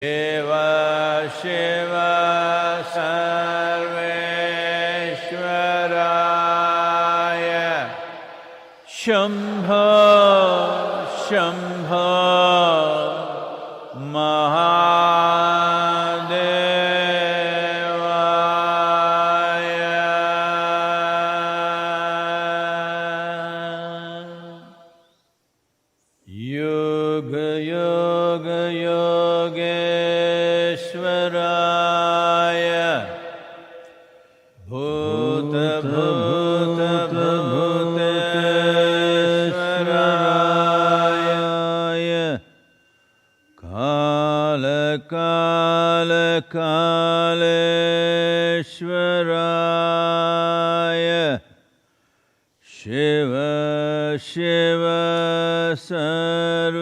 शिव शिव सर्वेश्वराय शम्भो शम्भो महादेवाय योग योग योगेश्वराय भूत भूत भूतेश्वराय काल काल कालेश्वराय शिव शिव सर्वेश्वराय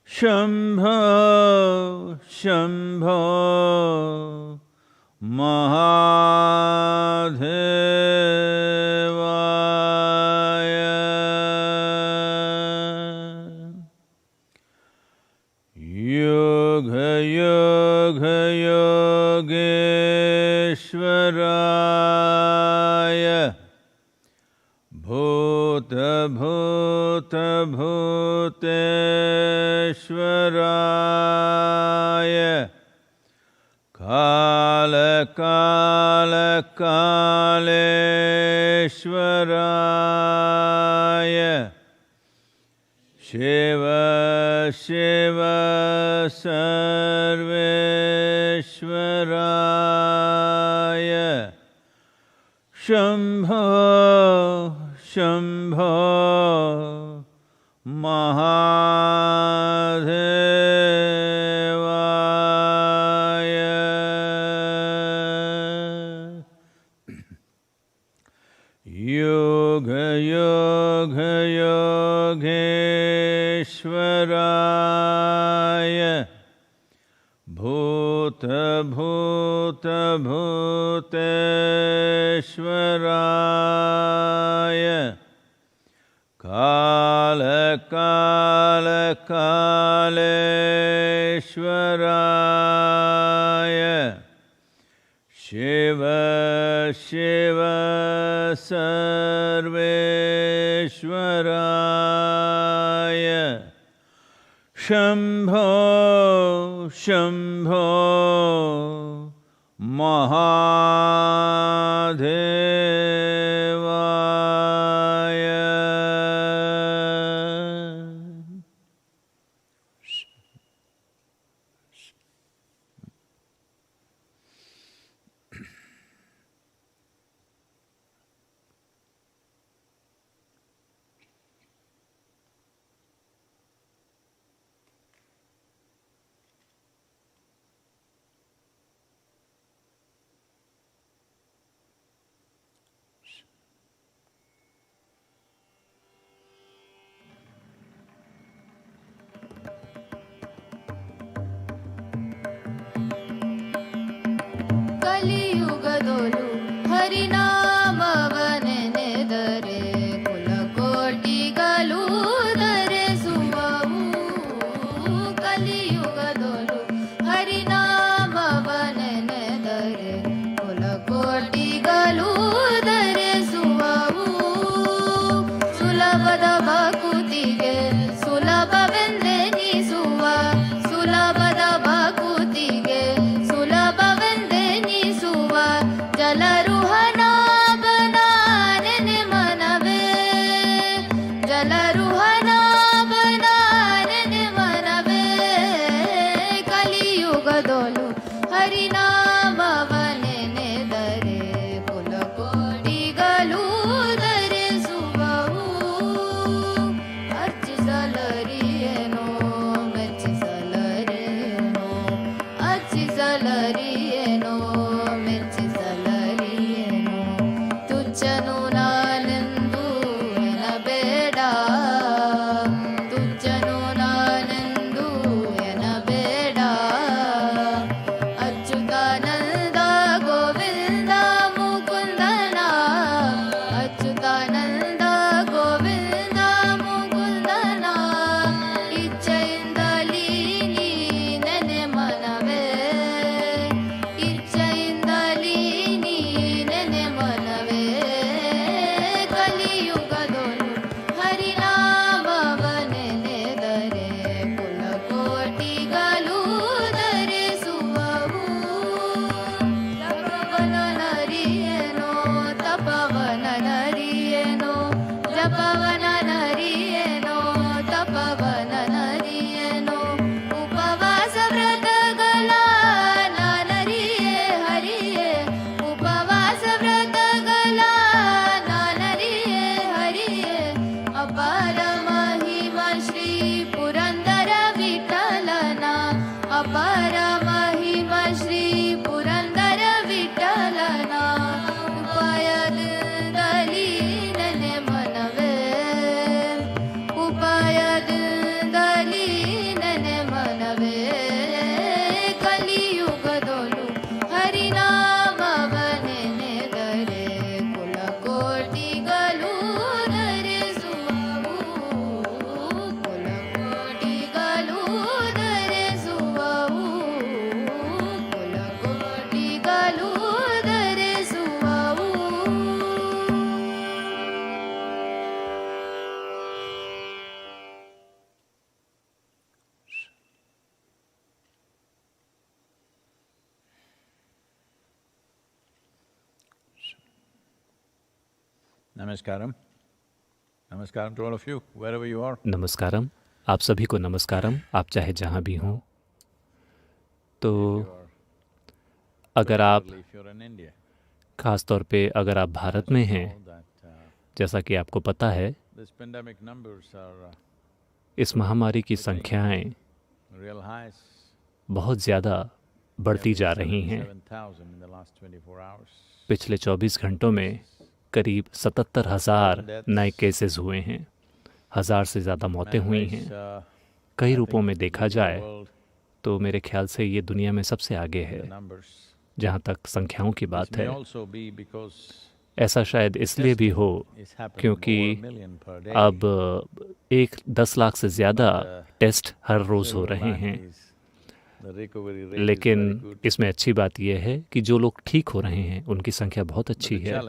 शम्भो शम्भो महादेवाय योग योग योगेश्वराय भूत भूत भूतेश्वराय काल काल कालेश्वराय शिव शिव सर्वेश्वराय शम्भो शम्भो महादेवाय योग योग योगेश्वराय भूत भूत भूतेश्वराय काल काल कालेश्वराय शिव शिव सर्वेश्वराय शम्भो शम्भो महादेवाय ಕಲಿಯುಗದೊಲು ಹರಿನಾಮವನೆನೆದರೆ ಕುಲಕೋಟಿಗಳು ಧರಿಸುವವು. ಕಲಿಯುಗದೊಲು ಹರಿನಾಮವನೆನೆದರೆ ಕುಲಕೋಟಿಗಳು ಧರಿಸುವವು. ಸುಲಭದ ಭಕುತಿಗೆ ಸುಲಭವೆಂದೆನಿಸುವ ಸುಲಭದ ಭಕುತಿಗೆ ಸುಲಭವೆಂದೆನಿಸುವ ಜಲರುಹನಾಭನಾನೆನೆ ಮನವೇ ಜಲರುಹನಾಭನಾನೆನೆ ಮನವೇ ಕಲಿಯುಗದೊಲು ಹರಿನಾಮವನೆನೆದರೆ ಕುಲಕೋಟಿಗಳು ಧರಿಸುವವು. ಅರ್ಚಿಸಲರಿಯೇನೋ ಮೆಚ್ಚಿಸಲರಿಯೇನೋ ಅರ್ಚಿಸಲರಿಯೇನೋ ಮೆಚ್ಚಿಸಲರಿಯೇನೋ ತುಚ್ಚನು ನಾನೆಂದು ಎನಬೇಡ ತುಚ್ಚನು ನಾನೆಂದು ಎನಬೇಡ ಅಚ್ಯುತಾನಂದ ಗೋವಿಂದ ಮುಕುಂದನ ಅಚ್ಯುತಾನಂದ ಗೋವಿಂದ ಮುಕುಂದನ श्री पुरंदर विठ्ठलना अपार महिमा श्री पुरंदर विठ्ठलना उपाय दलीनने मनवे उपाय दलीनने मनवे कलियुग दोलू हरिनामवने दरे कुल कोटि गलू दरे सुवाऊ कुल कोटि गलू दरे सुवाऊ कुल कोटि गलू दरे सुवाऊ. Namaskaram. Namaskaram to all of you, wherever you are. नमस्कारम, आप सभी को नमस्कारम, आप चाहे जहाँ भी हों. तो अगर आप If you're in India, ख़ास तौर पे अगर आप भारत में हैं, know that जैसा कि आपको पता है, this pandemic numbers are इस महामारी की संख्याएं real highs. बहुत ज़्यादा बढ़ती जा रही हैं. 7,000 in the last 24 hours. पिछले 24 घंटों में करीब 77,000 नए केसेस हुए हैं. 1,000 से ज़्यादा मौतें हुई हैं. कई रूपों में देखा जाए तो मेरे ख्याल से ये दुनिया में सबसे आगे है जहाँ तक संख्याओं की बात है. ऐसा शायद इसलिए भी हो क्योंकि अब 10 लाख से ज़्यादा टेस्ट हर रोज़ हो रहे हैं. लेकिन इसमें अच्छी बात यह है कि जो लोग ठीक हो रहे हैं उनकी संख्या बहुत अच्छी है.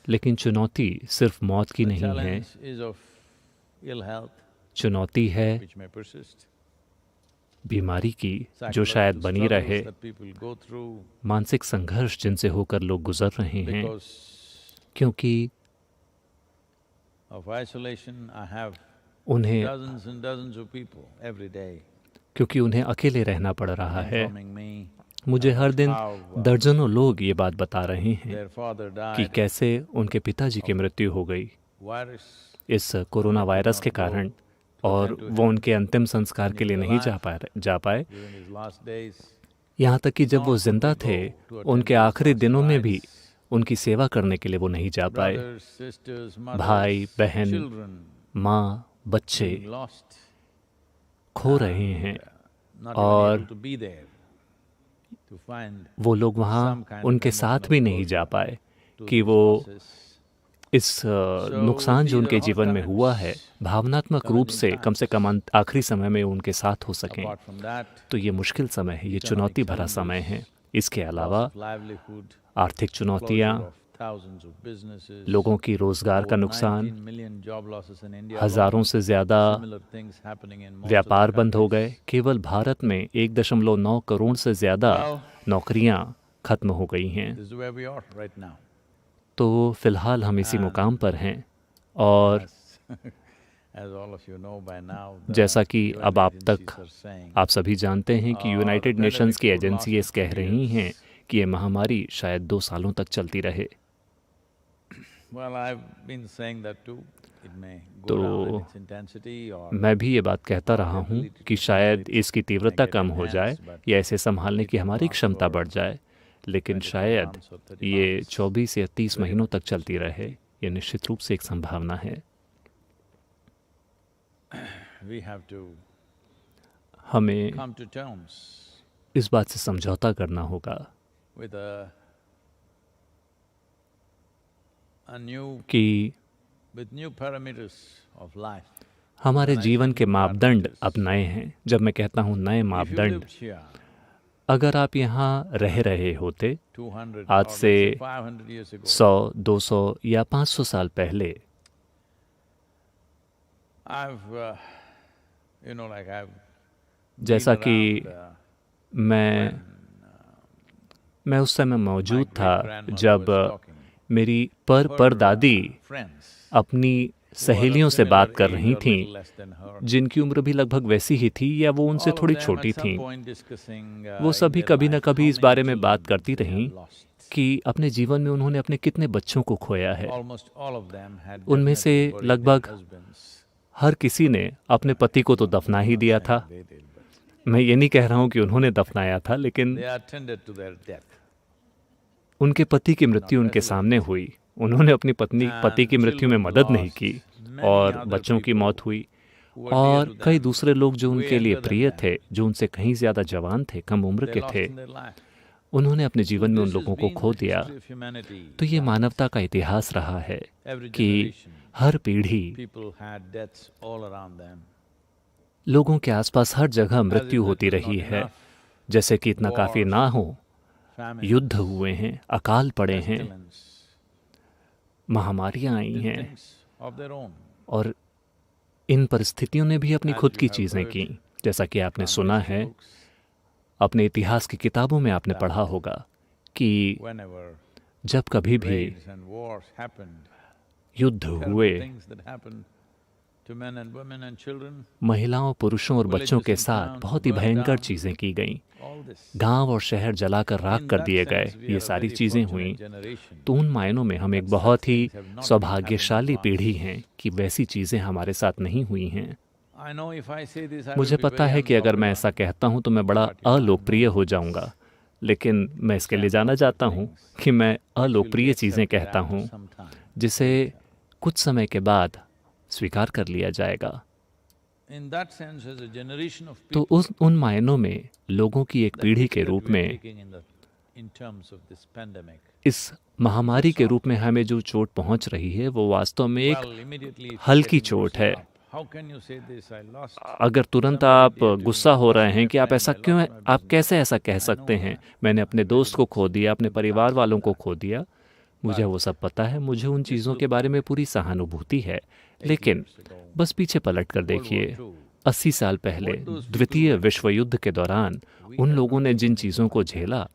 लेकिन चुनौती सिर्फ मौत की नहीं है. चुनौती है बीमारी की जो शायद बनी रहे. मानसिक संघर्ष जिनसे होकर लोग गुजर रहे हैं क्योंकि उन्हें अकेले रहना पड़ रहा है. मुझे हर दिन दर्जनों लोग ये बात बता रहे हैं कि कैसे उनके पिताजी की मृत्यु हो गई इस कोरोना वायरस के कारण और वो उनके अंतिम संस्कार के लिए नहीं जा पाए. यहाँ तक कि जब वो जिंदा थे उनके आखिरी दिनों में भी उनकी सेवा करने के लिए वो नहीं जा पाए. भाई बहन माँ बच्चे खो रहे हैं और वो लोग वहाँ उनके साथ भी नहीं जा पाए कि वो इस नुकसान जो उनके जीवन में हुआ है भावनात्मक रूप से कम आखिरी समय में उनके साथ हो सकें. तो ये मुश्किल समय है, ये चुनौती भरा समय है. इसके अलावा आर्थिक चुनौतियाँ, लोगों की रोजगार का नुकसान, हजारों से ज़्यादा व्यापार बंद हो गए. केवल भारत में 1.9 करोड़ से ज़्यादा नौकरियां खत्म हो गई हैं. तो फिलहाल हम इसी मुकाम पर हैं और जैसा कि अब आप सभी जानते हैं कि यूनाइटेड नेशंस की एजेंसीज कह रही हैं कि ये महामारी शायद 2 सालों तक चलती रहे. तो मैं भी ये बात कहता रहा हूँ कि शायद इसकी तीव्रता कम हो जाए या इसे संभालने की हमारी क्षमता बढ़ जाए. लेकिन शायद ये 24 या 30 महीनों तक चलती रहे. ये निश्चित रूप से एक संभावना है. हमें इस बात से समझौता करना होगा कि हमारे जीवन के मापदंड अब नए हैं. जब मैं कहता हूँ नए मापदंड, अगर आप यहाँ रह रहे होते आज से 100, 200 या 500 साल पहले, जैसा कि मैं उस समय मौजूद था जब मेरी परदादी अपनी सहेलियों से बात कर रही थीं जिनकी उम्र भी लगभग वैसी ही थी या वो उनसे थोड़ी छोटी थीं. वो सभी कभी न कभी इस बारे में बात करती रहीं कि अपने जीवन में उन्होंने अपने कितने बच्चों को खोया है. उनमें से लगभग हर किसी ने अपने पति को तो दफना ही दिया था। They did, but मैं ये नहीं कह रहा हूं कि उन्होंने दफनाया था, लेकिन they attended to their death. उनके पति की मृत्यु उनके सामने हुई। उन्होंने अपनी पति की मृत्यु में मदद नहीं की, और बच्चों की मौत हुई, और कई दूसरे लोग जो उनके लिए प्रिय थे, जो उनसे कहीं ज्यादा जवान थे, कम उम्र They के lost थे, in their life. उन्होंने अपने जीवन में उन This लोगों has को been खो the दिया। history of humanity. तो ये मानवता का इतिहास रहा है Every कि generation, हर पीढ़ी people had deaths all around them. लोगों के आसपास हर जगह As if मृत्यु that होती was रही not है। enough, जैसे कि इतना काफी ना हो, famines, युद्ध हुए हैं, अकाल पड़े हैं, pestilence, महामारियां आई did हैं, things of their own. और इन परिस्थितियों ने भी अपनी As खुद you की have चीजें heard की। जैसा कि आपने from सुना history है, books, अपने इतिहास की किताबों में आपने पढ़ा होगा कि whenever जब कभी भी raids and wars happened, युद्ध terrible हुए, things that happened to men and women and children, महिलाओं, पुरुषों और बच्चों के साथ बहुत ही भयंकर चीजें की गईं। all this. गांव और शहर जलाकर राख In कर that दिए sense, गए। we ये are a सारी very चीजें fortunate हुईं। generation. तो उन मायनों में हम एक That बहुत such he things have not been सौभाग्यशाली happening to पीढ़ी us. हैं कि वैसी चीजें हमारे साथ नहीं हुई हैं। I know if I say this, I will मुझे be पता very है कि अगर मैं unpopular. ऐसा कहता हूं तो मैं बड़ा But you know, अलोकप्रिय हो जाऊंगा, लेकिन मैं इसके लिए जाना चाहता हूं कि मैं अलोकप्रिय चीजें कहता हूं जिसे कुछ समय के बाद स्वीकार कर लिया जाएगा। In that sense, as a generation of तो people, उन मायनों में लोगों की एक the पीढ़ी hit के that रूप we are में, taking in terms of this pandemic, इस महामारी के रूप में हमें जो चोट पहुंच रही है वो वास्तव में एक well, immediately if you हल्की get चोट है। emotional, how can you say this? I lost अगर तुरंत somebody आप dear to गुस्सा me, हो I रहे lost हैं my कि आप friend, ऐसा I क्यों lost my आप business. कैसे ऐसा कह I know सकते हैं, that. मैंने अपने I'm दोस्त very को खो दिया, अपने परिवार sympathetic वालों to को that. खो दिया, मुझे But वो सब पता है, मुझे उन just चीज़ों look के बारे में back पूरी सहानुभूति है। 8 लेकिन years ago, बस पीछे पलट कर World War देखिए, II, 80 साल पहले what those people द्वितीय went विश्व युद्ध के दौरान we उन have लोगों not ने seen जिन anything चीज़ों को like that. झेला,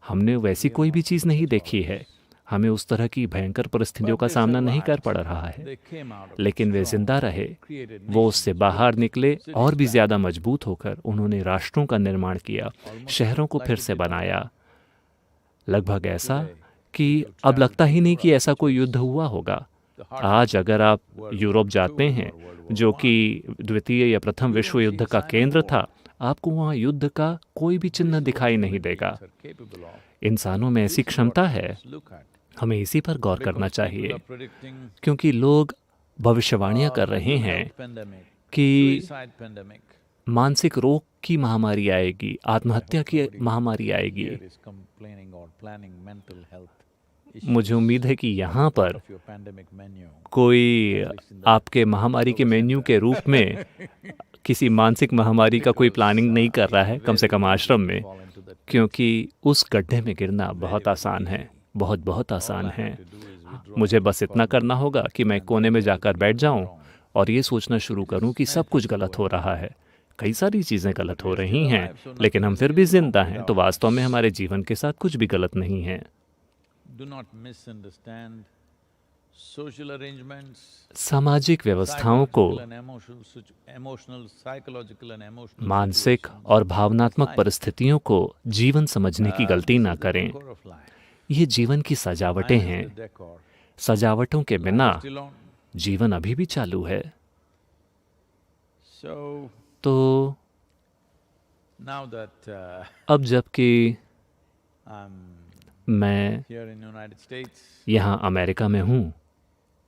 हमने वैसी We have कोई भी not चीज़ seen नहीं such देखी है। horrors. हमें उस तरह की भयंकर परिस्थितियों But का they सामना नहीं कर survived. पड़ रहा है, They came out of it लेकिन वे strong, जिंदा रहे। created वो उससे nations, बाहर built निकले cities और भी back, ज्यादा मजबूत होकर उन्होंने राष्ट्रों का निर्माण किया, almost शहरों को like फिर it से did not बनाया, happen. लगभग ऐसा Today, कि if you अब travel लगता to ही नहीं कि Europe, ऐसा which कोई was युद्ध हुआ होगा। the heart आज of अगर आप World यूरोप War जाते II हैं, or World War जो I, कि द्वितीय या प्रथम you विश्व don't युद्ध see का sign of केंद्र war. था, आपको वहाँ युद्ध का कोई भी चिन्ह This is what दिखाई नहीं human देगा। beings are capable of. इंसानों में ऐसी This is what क्षमता we है, must look at. हमें इसी पर गौर करना Because people चाहिए, are predicting क्योंकि लोग भविष्यवाणियां a कर रहे mental हैं health pandemic, कि suicide pandemic. मानसिक रोग की महामारी आएगी, आत्महत्या की Nobody महामारी आएगी। here is complaining or planning mental health मुझे उम्मीद है कि यहाँ पर of your pandemic menu. कोई आपके महामारी के मेन्यू के रूप में किसी मानसिक महामारी का कोई प्लानिंग नहीं कर रहा है, कम से कम आश्रम में, Fall into that. क्योंकि उस गड्ढे में गिरना बहुत आसान है, बहुत बहुत आसान All I है। have to do is withdraw मुझे from बस the इतना cosmos करना होगा कि मैं कोने में जाकर बैठ जाऊं और ये सोचना शुरू करूं कि सब कुछ गलत हो रहा है, कई सारी चीज़ें गलत हो रही हैं, लेकिन हम फिर भी जिंदा हैं, तो वास्तव में हमारे जीवन के साथ कुछ भी गलत नहीं है। Do not misunderstand social arrangements, सामाजिक व्यवस्थाओं को psychological and emotional, psychological and emotional मानसिक situations और भावनात्मक परिस्थितियों को जीवन समझने की गलती This ना is the करें। decor of life. ये जीवन की सजावटें Life is हैं। the decor. सजावटों के बिना Still on. जीवन अभी भी चालू है। So तो now that अब जबकि I'm मैं here in United States यहाँ अमेरिका में हूँ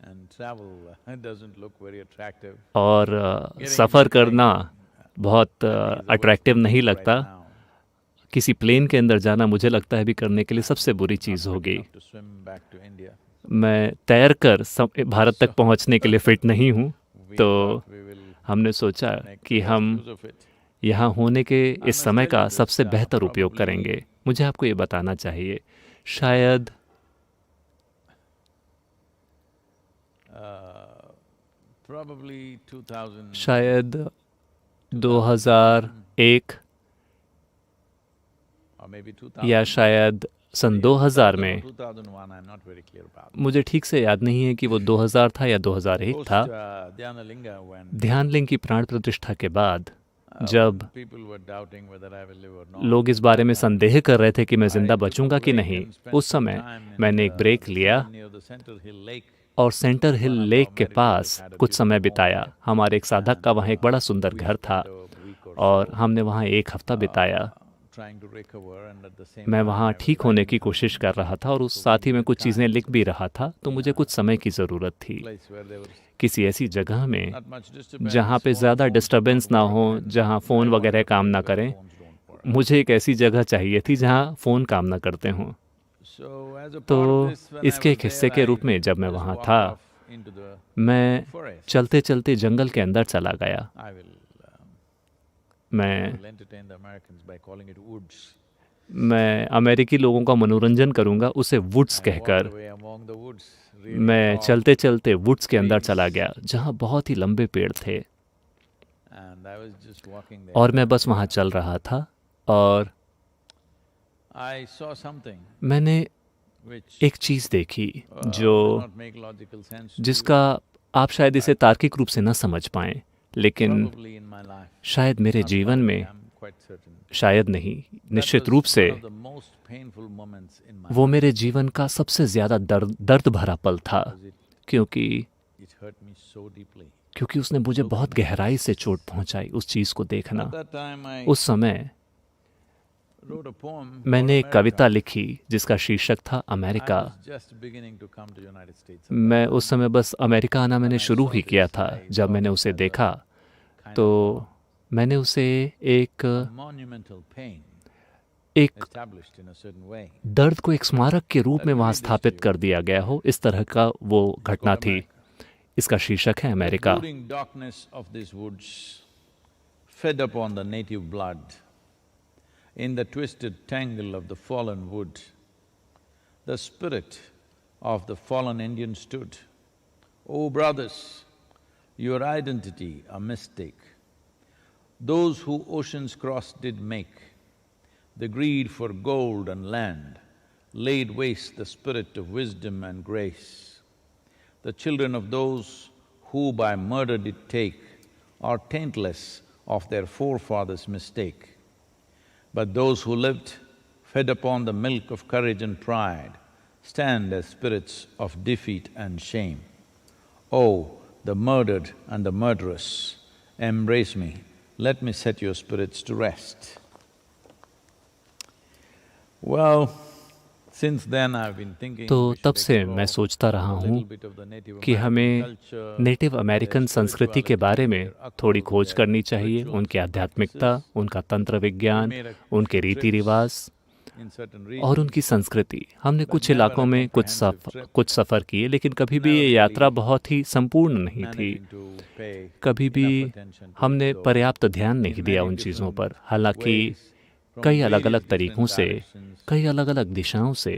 and travel doesn't look very attractive. और सफ़र करना बहुत अट्रैक्टिव नहीं लगता, Right now, किसी प्लेन के अंदर जाना मुझे लगता है भी करने के लिए सबसे बुरी चीज़ होगी। enough to swim back to India. मैं तैर कर भारत तक पहुँचने के लिए फिट नहीं हूँ, We तो thought we will हमने सोचा make कि the हम best use of it. यहाँ होने के इस must समय tell का you this, सबसे बेहतर उपयोग probably- करेंगे। मुझे आपको ये बताना चाहिए, शायद Probably 2000. शायद 2001 Or maybe 2000. या शायद सन 2000 में, 2001, I'm not very clear about. मुझे ठीक से याद नहीं है कि वो 2000 था या 2001 Post था। Dhyanalinga, when ध्यानलिंग की प्राण प्रतिष्ठा के बाद जब people were doubting whether I will live or not. लोग इस बारे में संदेह कर रहे थे कि मैं जिंदा बचूंगा कि नहीं, उस समय मैंने एक ब्रेक लिया और सेंटर हिल लेक के पास कुछ समय बिताया। हमारे एक साधक का वहाँ एक बड़ा सुंदर घर था और हमने वहाँ एक हफ्ता बिताया। मैं वहाँ ठीक होने की कोशिश कर रहा था और उस साथ ही मैं कुछ चीज़ें लिख भी रहा था, तो मुझे कुछ समय की ज़रूरत थी किसी ऐसी जगह में जहाँ पे ज़्यादा डिस्टरबेंस ना हो, जहाँ फ़ोन वगैरह काम ना करें। मुझे एक ऐसी जगह चाहिए थी जहाँ फ़ोन काम ना करते हों। तो इसके एक हिस्से के रूप में जब मैं वहाँ था, मैं चलते चलते जंगल के अंदर चला गया। मैं अमेरिकी लोगों का मनोरंजन करूंगा उसे वुड्स कहकर। मैं चलते चलते वुड्स के अंदर चला गया जहां बहुत ही लंबे पेड़ थे, और मैं बस वहां चल रहा था और मैंने एक चीज़ देखी जिसका आप शायद इसे तार्किक रूप से न समझ पाएं, लेकिन शायद मेरे जीवन में, शायद नहीं, निश्चित रूप से वो मेरे जीवन का सबसे ज़्यादा दर्द भरा पल था, क्योंकि उसने मुझे बहुत गहराई से चोट पहुंचाई उस चीज़ को देखना। उस समय मैंने एक कविता लिखी जिसका शीर्षक था अमेरिका। मैं उस समय बस अमेरिका आना मैंने शुरू ही किया था। जब मैंने उसे देखा तो मैंने उसे एक दर्द को एक स्मारक के रूप में वहाँ स्थापित कर दिया गया हो, इस तरह का वो घटना थी। इसका शीर्षक है America. In the twisted tangle of the fallen wood, the spirit of the fallen Indian stood. O brothers, your identity a mistake. Those who oceans crossed did make, the greed for gold and land laid waste the spirit of wisdom and grace. The children of those who by murder did take are taintless of their forefathers' mistake. But those who lived, fed upon the milk of courage and pride, stand as spirits of defeat and shame. Oh, the murdered and the murderous, embrace me, let me set your spirits to rest. Well, since then I've been thinking… तो तब से मैं सोचता रहा हूँ कि हमें native American संस्कृति के बारे में थोड़ी खोज करनी चाहिए, उनकी आध्यात्मिकता, उनका तंत्र विज्ञान, उनके रीति रिवाज और उनकी संस्कृति। हमने कुछ इलाकों में कुछ सफ़र किए, लेकिन कभी भी ये यात्रा बहुत ही संपूर्ण नहीं थी। कभी भी हमने पर्याप्त ध्यान नहीं दिया उन चीज़ों पर। हालांकि कई अलग अलग तरीकों से, कई अलग अलग दिशाओं से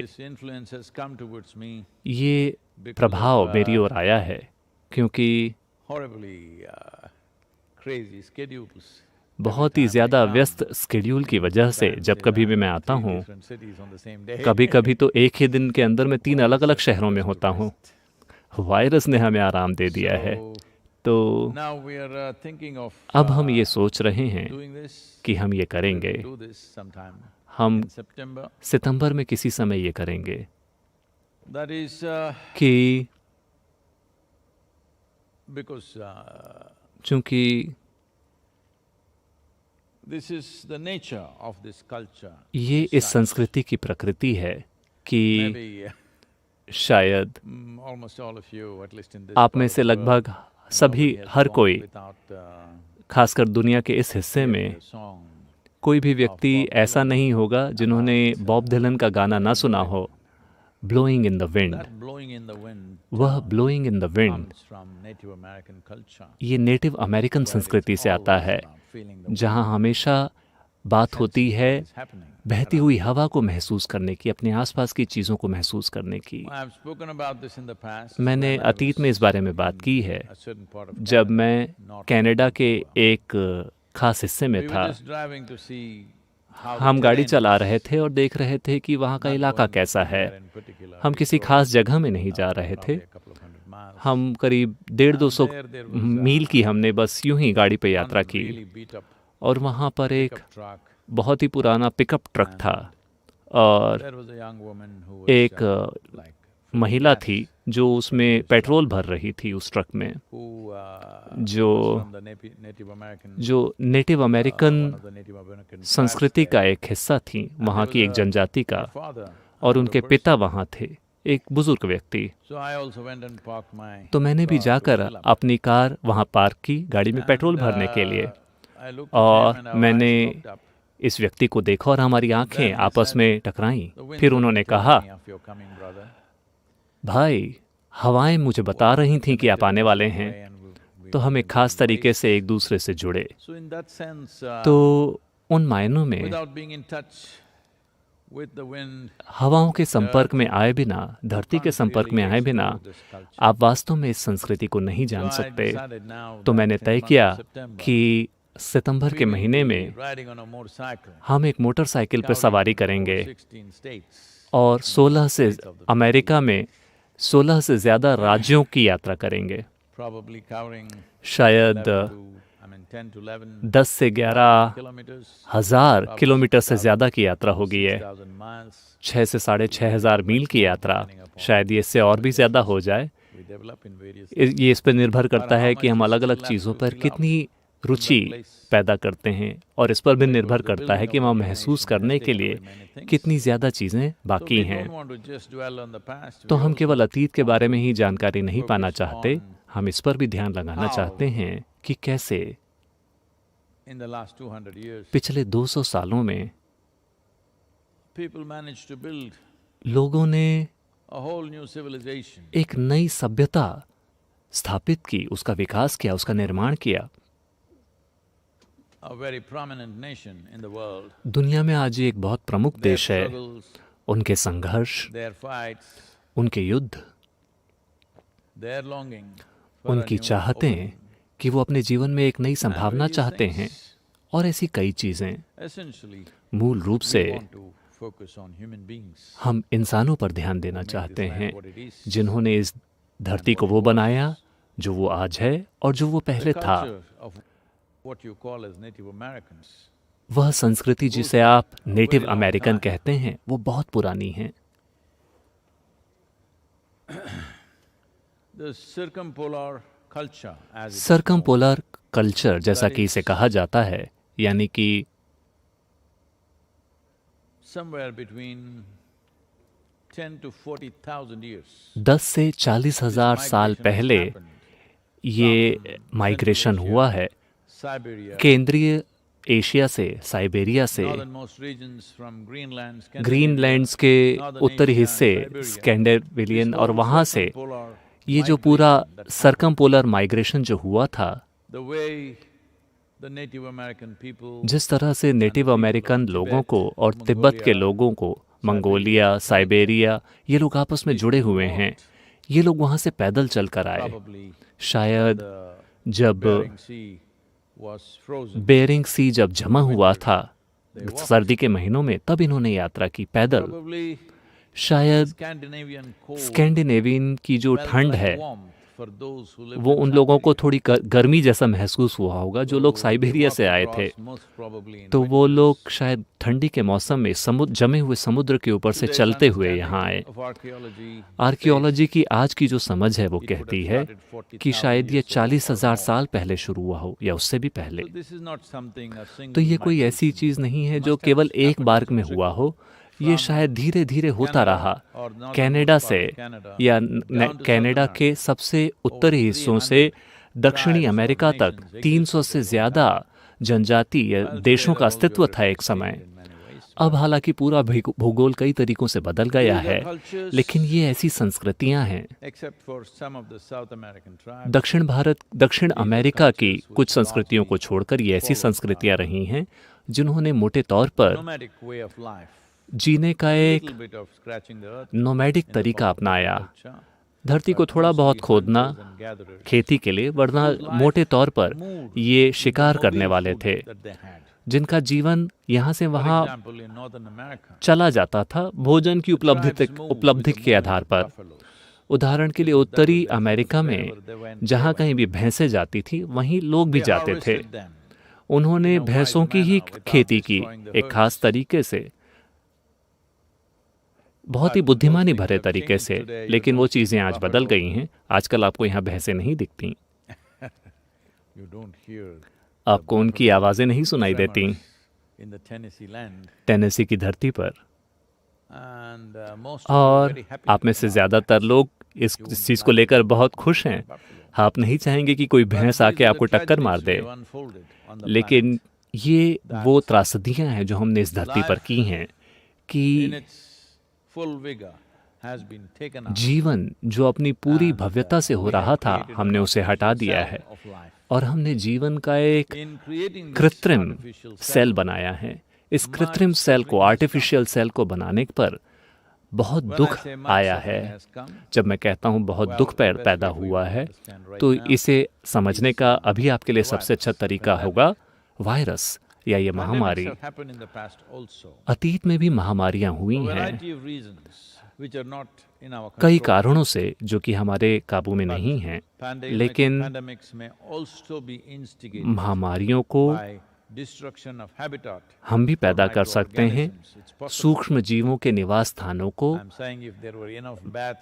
ये प्रभाव मेरी ओर आया है, क्योंकि बहुत ही ज़्यादा व्यस्त स्केड्यूल की वजह से जब कभी भी मैं आता हूँ, कभी कभी तो एक ही दिन के अंदर मैं 3 अलग अलग शहरों में होता हूँ। वायरस ने हमें आराम दे दिया है। तो अब हम ये सोच रहे हैं कि हम ये करेंगे। हम सितंबर में किसी समय ये करेंगे कि चूंकि ये इस संस्कृति की प्रकृति है कि शायद आप में से लगभग सभी, हर कोई, खासकर दुनिया के इस हिस्से में कोई भी व्यक्ति ऐसा नहीं होगा जिन्होंने बॉब डिलन का गाना ना सुना हो, ब्लोइंग इन द विंड। वह ब्लोइंग इन द विंड ये नेटिव अमेरिकन संस्कृति से आता है, जहाँ हमेशा बात होती है बहती हुई हवा को महसूस करने की, अपने आसपास की चीज़ों को महसूस करने की। मैंने अतीत में इस बारे में बात की है, जब मैं कनाडा के एक खास हिस्से में था। हम गाड़ी चला रहे थे और देख रहे थे कि वहाँ का इलाका कैसा है। हम किसी खास जगह में नहीं जा रहे थे। हम करीब 150-200 मील की हमने बस यूं ही गाड़ी पे यात्रा की, और वहाँ पर एक बहुत ही पुराना पिकअप ट्रक था और एक महिला थी जो उसमें पेट्रोल भर रही थी उस ट्रक में, जो नेटिव अमेरिकन संस्कृति का एक हिस्सा थी, वहाँ की एक जनजाति का, और उनके पिता वहाँ थे, एक बुजुर्ग व्यक्ति। तो मैंने भी जाकर अपनी कार वहाँ पार्क की, गाड़ी में पेट्रोल भरने के लिए, और मैंने इस व्यक्ति को देखा और हमारी आंखें आपस में टकराईं। फिर उन्होंने कहा, भाई, हवाएं मुझे बता रही थीं कि आप आने वाले हैं, तो हम एक खास तरीके से एक दूसरे से जुड़े। तो उन मायनों में हवाओं के संपर्क में आए बिना, धरती के संपर्क में आए बिना आप वास्तव में इस संस्कृति को नहीं जान सकते। तो मैंने तय किया कि सितंबर के महीने में हम एक मोटरसाइकिल पर सवारी करेंगे और 16 से अमेरिका में 16 से ज़्यादा राज्यों की यात्रा करेंगे। शायद 10 से 11 हज़ार किलोमीटर से ज़्यादा की यात्रा होगी। है 6 से 6,500 मील की यात्रा, शायद ये इससे और भी ज़्यादा हो जाए। ये इस पर निर्भर करता है कि हम अलग अलग चीज़ों पर कितनी रुचि पैदा करते हैं, और इस पर भी निर्भर करता है कि वहाँ महसूस करने के लिए कितनी ज़्यादा चीज़ें बाकी हैं। तो हम केवल अतीत के बारे में ही जानकारी नहीं पाना चाहते, हम इस पर भी ध्यान लगाना चाहते हैं कि कैसे पिछले 200 सालों में लोगों ने एक नई सभ्यता स्थापित की, उसका विकास किया, उसका निर्माण किया। दुनिया में आज एक बहुत प्रमुख देश है, उनके संघर्ष, उनके युद्ध, उनकी चाहतें कि वो अपने जीवन में एक नई संभावना चाहते हैं, और ऐसी कई चीज़ें। मूल रूप से हम इंसानों पर ध्यान देना चाहते हैं, जिन्होंने इस धरती को वो बनाया जो वो आज है और जो वो पहले था। वह संस्कृति जिसे आप नेटिव अमेरिकन कहते हैं, वो बहुत पुरानी है। सर्कमपोलर कल्चर, जैसा कि इसे कहा जाता है, यानी कि 10 से 40,000 साल पहले ये माइग्रेशन हुआ है केंद्रीय एशिया से, साइबेरिया से, ग्रीनलैंड्स के उत्तरी हिस्से, स्कैंडिनेवियन, और वहाँ से ये जो पूरा सर्कमपोलर माइग्रेशन जो हुआ था, जिस तरह से नेटिव अमेरिकन लोगों को और तिब्बत के लोगों को, मंगोलिया, साइबेरिया, ये लोग आपस में जुड़े हुए हैं। ये लोग वहाँ से पैदल चल कर आए। शायद जब बेरिंग सी जब जमा हुआ था सर्दी के महीनों में, तब इन्होंने यात्रा की पैदल। शायद स्कैंडिनेवियन की जो ठंड है, वो उन लोगों को थोड़ी गर्मी जैसा महसूस हुआ होगा, जो लोग साइबेरिया से आए थे। तो वो लोग शायद ठंडी के मौसम में जमे हुए समुद्र के ऊपर से चलते हुए यहाँ आए। आर्कियोलॉजी की आज की जो समझ है वो कहती है कि शायद ये 40,000 साल पहले शुरू हुआ हो, या उससे भी पहले। तो ये कोई ऐसी चीज़ नहीं है जो केवल एक बार में हुआ हो। ये शायद धीरे धीरे होता रहा। कनाडा से, या कनाडा के सबसे उत्तरी हिस्सों से दक्षिणी अमेरिका तक 300 से ज़्यादा जनजाति या देशों का अस्तित्व था एक समय। अब हालांकि पूरा भूगोल कई तरीकों से बदल गया है, लेकिन ये ऐसी संस्कृतियां हैं। दक्षिण अमेरिका की कुछ संस्कृतियों को छोड़कर ये ऐसी संस्कृतियां रही हैं जिन्होंने मोटे तौर पर जीने का एक नोमैडिक तरीका अपनाया। धरती को थोड़ा बहुत खोदना खेती के लिए, वरना मोटे तौर पर ये शिकार करने वाले थे, जिनका जीवन यहाँ से वहाँ चला जाता था भोजन की उपलब्धि के आधार पर। उदाहरण के लिए उत्तरी अमेरिका में जहाँ कहीं भी भैंसें जाती थी, वहीं लोग भी जाते थे। उन्होंने भैंसों की ही खेती की एक खास तरीके से। बहुत ही बुद्धिमानी भरे तरीके से, लेकिन वो चीज़ें आज बदल गई हैं। आजकल आपको यहाँ भैंसें नहीं दिखती, आपको उनकी आवाज़ें नहीं सुनाई देती टेनेसी की धरती पर। और आप में से ज़्यादातर लोग इस चीज़ को लेकर बहुत खुश हैं। आप नहीं चाहेंगे कि कोई भैंस आके आपको टक्कर मार दे, लेकिन ये वो त्रासदियाँ हैं जो हमने इस धरती पर की हैं कि जीवन जो अपनी पूरी भव्यता से हो रहा था, हमने उसे हटा दिया है और हमने जीवन का एक कृत्रिम सेल बनाया है। इस कृत्रिम सेल को, आर्टिफिशियल सेल को बनाने पर बहुत दुख आया है। जब मैं कहता हूँ बहुत दुख पैदा हुआ है, तो इसे समझने का अभी आपके लिए सबसे अच्छा तरीका होगा वायरस या ये महामारी। अतीत में भी महामारियां हुई हैं कई कारणों से जो कि हमारे काबू में नहीं हैं, लेकिन महामारियों को हम भी पैदा कर सकते हैं। सूक्ष्म जीवों के निवास स्थानों को,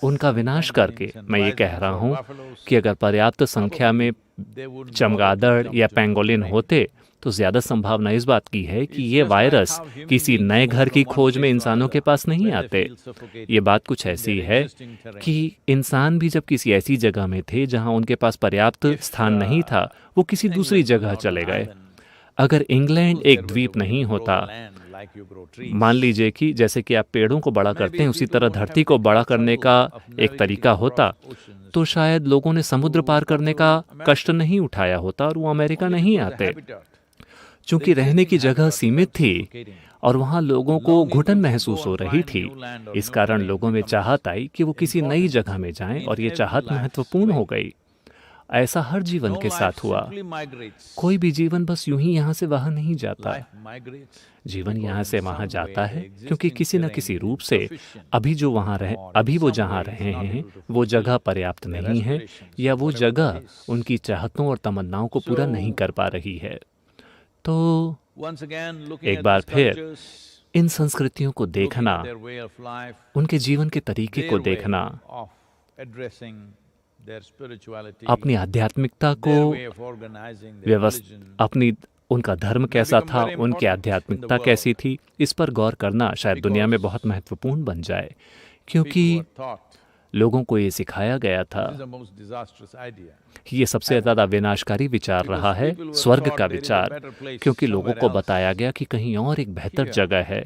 उनका विनाश करके। मैं ये कह रहा हूँ कि अगर पर्याप्त संख्या में चमगादड़ या पेंगोलिन होते तो ज़्यादा संभावना इस बात की है कि ये वायरस किसी नए घर की खोज में इंसानों के पास नहीं आते। ये बात कुछ ऐसी है कि इंसान भी जब किसी ऐसी जगह में थे जहाँ उनके पास पर्याप्त स्थान नहीं था, वो किसी दूसरी जगह चले गए। अगर इंग्लैंड एक द्वीप नहीं होता, मान लीजिए कि जैसे कि आप पेड़ों को बड़ा करते हैं, उसी तरह धरती को बड़ा करने का एक तरीका होता, तो शायद लोगों ने समुद्र पार करने का कष्ट नहीं उठाया होता और वो अमेरिका नहीं आते। चूंकि रहने की जगह सीमित थी और वहाँ लोगों को घुटन महसूस हो रही थी, इस कारण लोगों में चाहत आई कि वो किसी नई जगह में जाएं और ये चाहत महत्वपूर्ण हो गई। ऐसा हर जीवन के साथ हुआ। कोई भी जीवन बस यूं ही यहाँ से वहाँ नहीं जाता। जीवन यहाँ से वहाँ जाता है क्योंकि किसी न किसी रूप से अभी वो जहाँ रहे हैं वो जगह पर्याप्त नहीं है, या वो जगह उनकी चाहतों और तमन्नाओं को पूरा नहीं कर पा रही है। तो एक बार फिर इन संस्कृतियों को देखना, उनके जीवन के तरीके को देखना, अपनी आध्यात्मिकता को उनका धर्म कैसा था, उनकी आध्यात्मिकता कैसी थी, इस पर गौर करना शायद दुनिया में बहुत महत्वपूर्ण बन जाए, क्योंकि लोगों को ये सिखाया गया था। ये सबसे ज़्यादा विनाशकारी विचार रहा है, स्वर्ग का विचार, क्योंकि लोगों को बताया गया कि कहीं और एक बेहतर जगह है।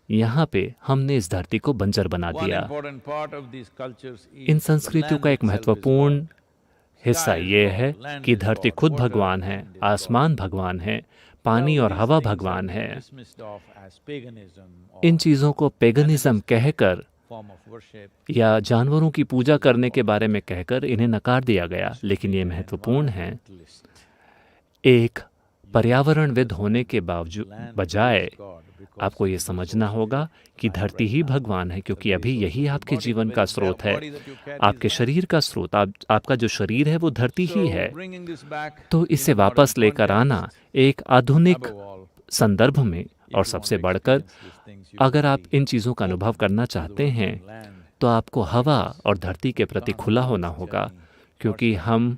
यहाँ पे हमने इस धरती को बंजर बना दिया। इन संस्कृतियों का एक महत्वपूर्ण हिस्सा ये है कि धरती खुद भगवान है, आसमान भगवान है, पानी और हवा भगवान है। इन चीज़ों को पेगनिज्म कहकर या जानवरों की पूजा करने के बारे में कहकर इन्हें नकार दिया गया। लेकिन ये महत्वपूर्ण है, एक पर्यावरणविद होने के बजाय आपको ये समझना होगा कि धरती ही भगवान है, क्योंकि अभी यही आपके जीवन का स्रोत है, आपके शरीर का स्रोत। आपका जो शरीर है वो धरती ही है। तो इसे वापस लेकर आना एक आधुनिक संदर्भ में, और सबसे बढ़कर अगर आप इन चीज़ों का अनुभव करना चाहते हैं तो आपको हवा और धरती के प्रति खुला होना होगा, क्योंकि हम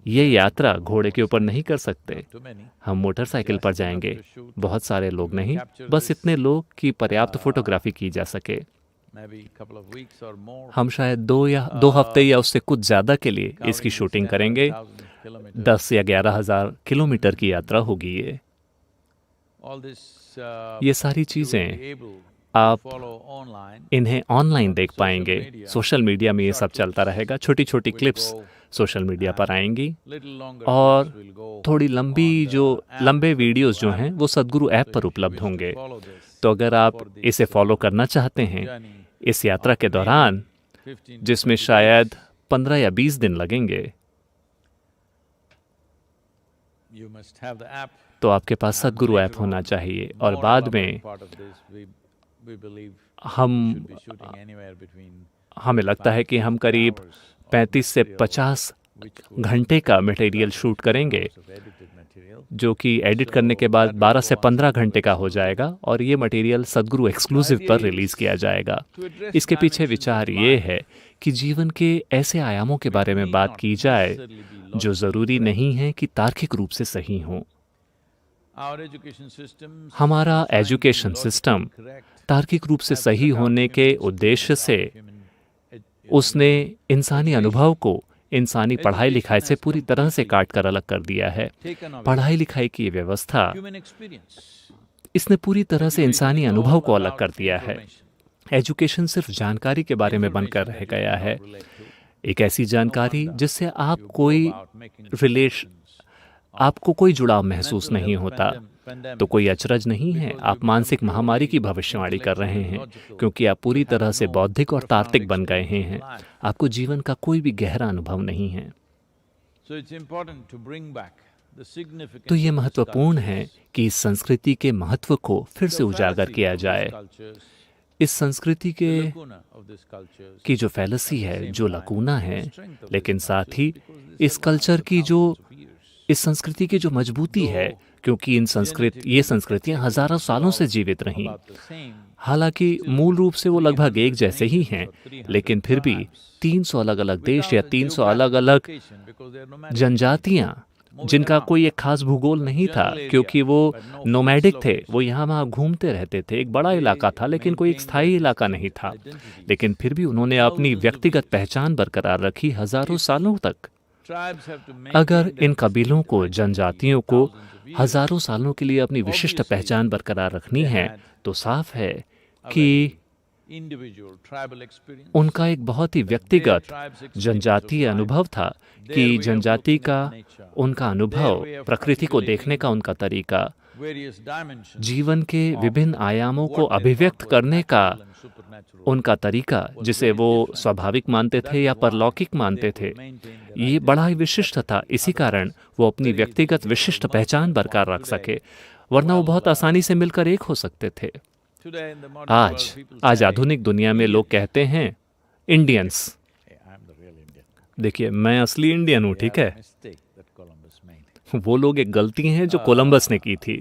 ये यात्रा घोड़े के ऊपर नहीं कर सकते। हम मोटरसाइकिल पर जाएंगे, बहुत सारे लोग नहीं, बस इतने लोग कि पर्याप्त फोटोग्राफी की जा सके। हम शायद 2 हफ्ते या उससे कुछ ज़्यादा के लिए इसकी शूटिंग करेंगे। 10 या 11,000 किलोमीटर की यात्रा होगी ये सारी चीज़ें आप इन्हें ऑनलाइन देख पाएंगे। सोशल मीडिया में ये सब चलता रहेगा। छोटी छोटी क्लिप्स सोशल मीडिया पर आएंगी, और थोड़ी लंबे वीडियोस जो हैं वो सद्गुरु ऐप पर उपलब्ध होंगे। तो अगर आप इसे फॉलो करना चाहते हैं इस यात्रा के दौरान, जिसमें शायद 15 या 20 दिन लगेंगे, तो आपके पास सद्गुरु ऐप होना चाहिए। और बाद में हमें लगता है कि हम करीब 35 से 50 घंटे का मटेरियल शूट करेंगे, जो कि एडिट करने के बाद 12 से 15 घंटे का हो जाएगा और ये मटेरियल सद्गुरु एक्सक्लूसिव पर रिलीज़ किया जाएगा। इसके पीछे विचार ये है कि जीवन के ऐसे आयामों के बारे में बात की जाए जो ज़रूरी नहीं है कि तार्किक रूप से सही हों। हमारा एजुकेशन सिस्टम तार्किक रूप से सही होने के उद्देश्य से उसने इंसानी अनुभव को इंसानी पढ़ाई लिखाई से पूरी तरह से काट कर अलग कर दिया है। पढ़ाई लिखाई की व्यवस्था इसने पूरी तरह से इंसानी अनुभव को अलग कर दिया है। एजुकेशन सिर्फ जानकारी के बारे में बनकर रह गया है, एक ऐसी जानकारी जिससे आपको कोई जुड़ाव महसूस नहीं होता। तो कोई अचरज नहीं है आप मानसिक महामारी की भविष्यवाणी कर रहे हैं, क्योंकि आप पूरी तरह से बौद्धिक और तार्किक बन गए हैं। आपको जीवन का कोई भी गहरा अनुभव नहीं है। तो ये महत्वपूर्ण है कि इस संस्कृति के महत्व को फिर से उजागर किया जाए। इस संस्कृति की जो फैलसी है, जो लकूना है, लेकिन साथ ही इस संस्कृति की जो मजबूती है, क्योंकि ये संस्कृतियां हजारों सालों से जीवित रहीं। हालांकि मूल रूप से वो लगभग एक जैसे ही हैं, लेकिन फिर भी 300 अलग अलग देश या 300 अलग अलग जनजातियां जिनका कोई एक खास भूगोल नहीं था, क्योंकि वो नोमैडिक थे, वो यहाँ वहाँ घूमते रहते थे। एक बड़ा इलाका था लेकिन कोई एक स्थायी इलाका नहीं था, लेकिन फिर भी उन्होंने अपनी व्यक्तिगत पहचान बरकरार रखी हजारों सालों तक। अगर इन कबीलों को, जनजातियों को हजारों सालों के लिए अपनी विशिष्ट पहचान बरकरार रखनी है, तो साफ है कि उनका एक बहुत ही व्यक्तिगत जनजातीय अनुभव था, कि जनजाति का उनका अनुभव, प्रकृति को देखने का उनका तरीका, जीवन के विभिन्न आयामों को अभिव्यक्त करने का उनका तरीका, जिसे वो स्वाभाविक मानते थे या परलौकिक मानते थे, ये बड़ा ही विशिष्ट था। इसी कारण वो अपनी व्यक्तिगत विशिष्ट पहचान बरकरार रख सके, वरना वो बहुत आसानी से मिलकर एक हो सकते थे। आज आधुनिक दुनिया में लोग कहते हैं इंडियंस। देखिए, मैं असली इंडियन हूँ, ठीक है। वो लोग एक गलती है जो कोलंबस ने की थी,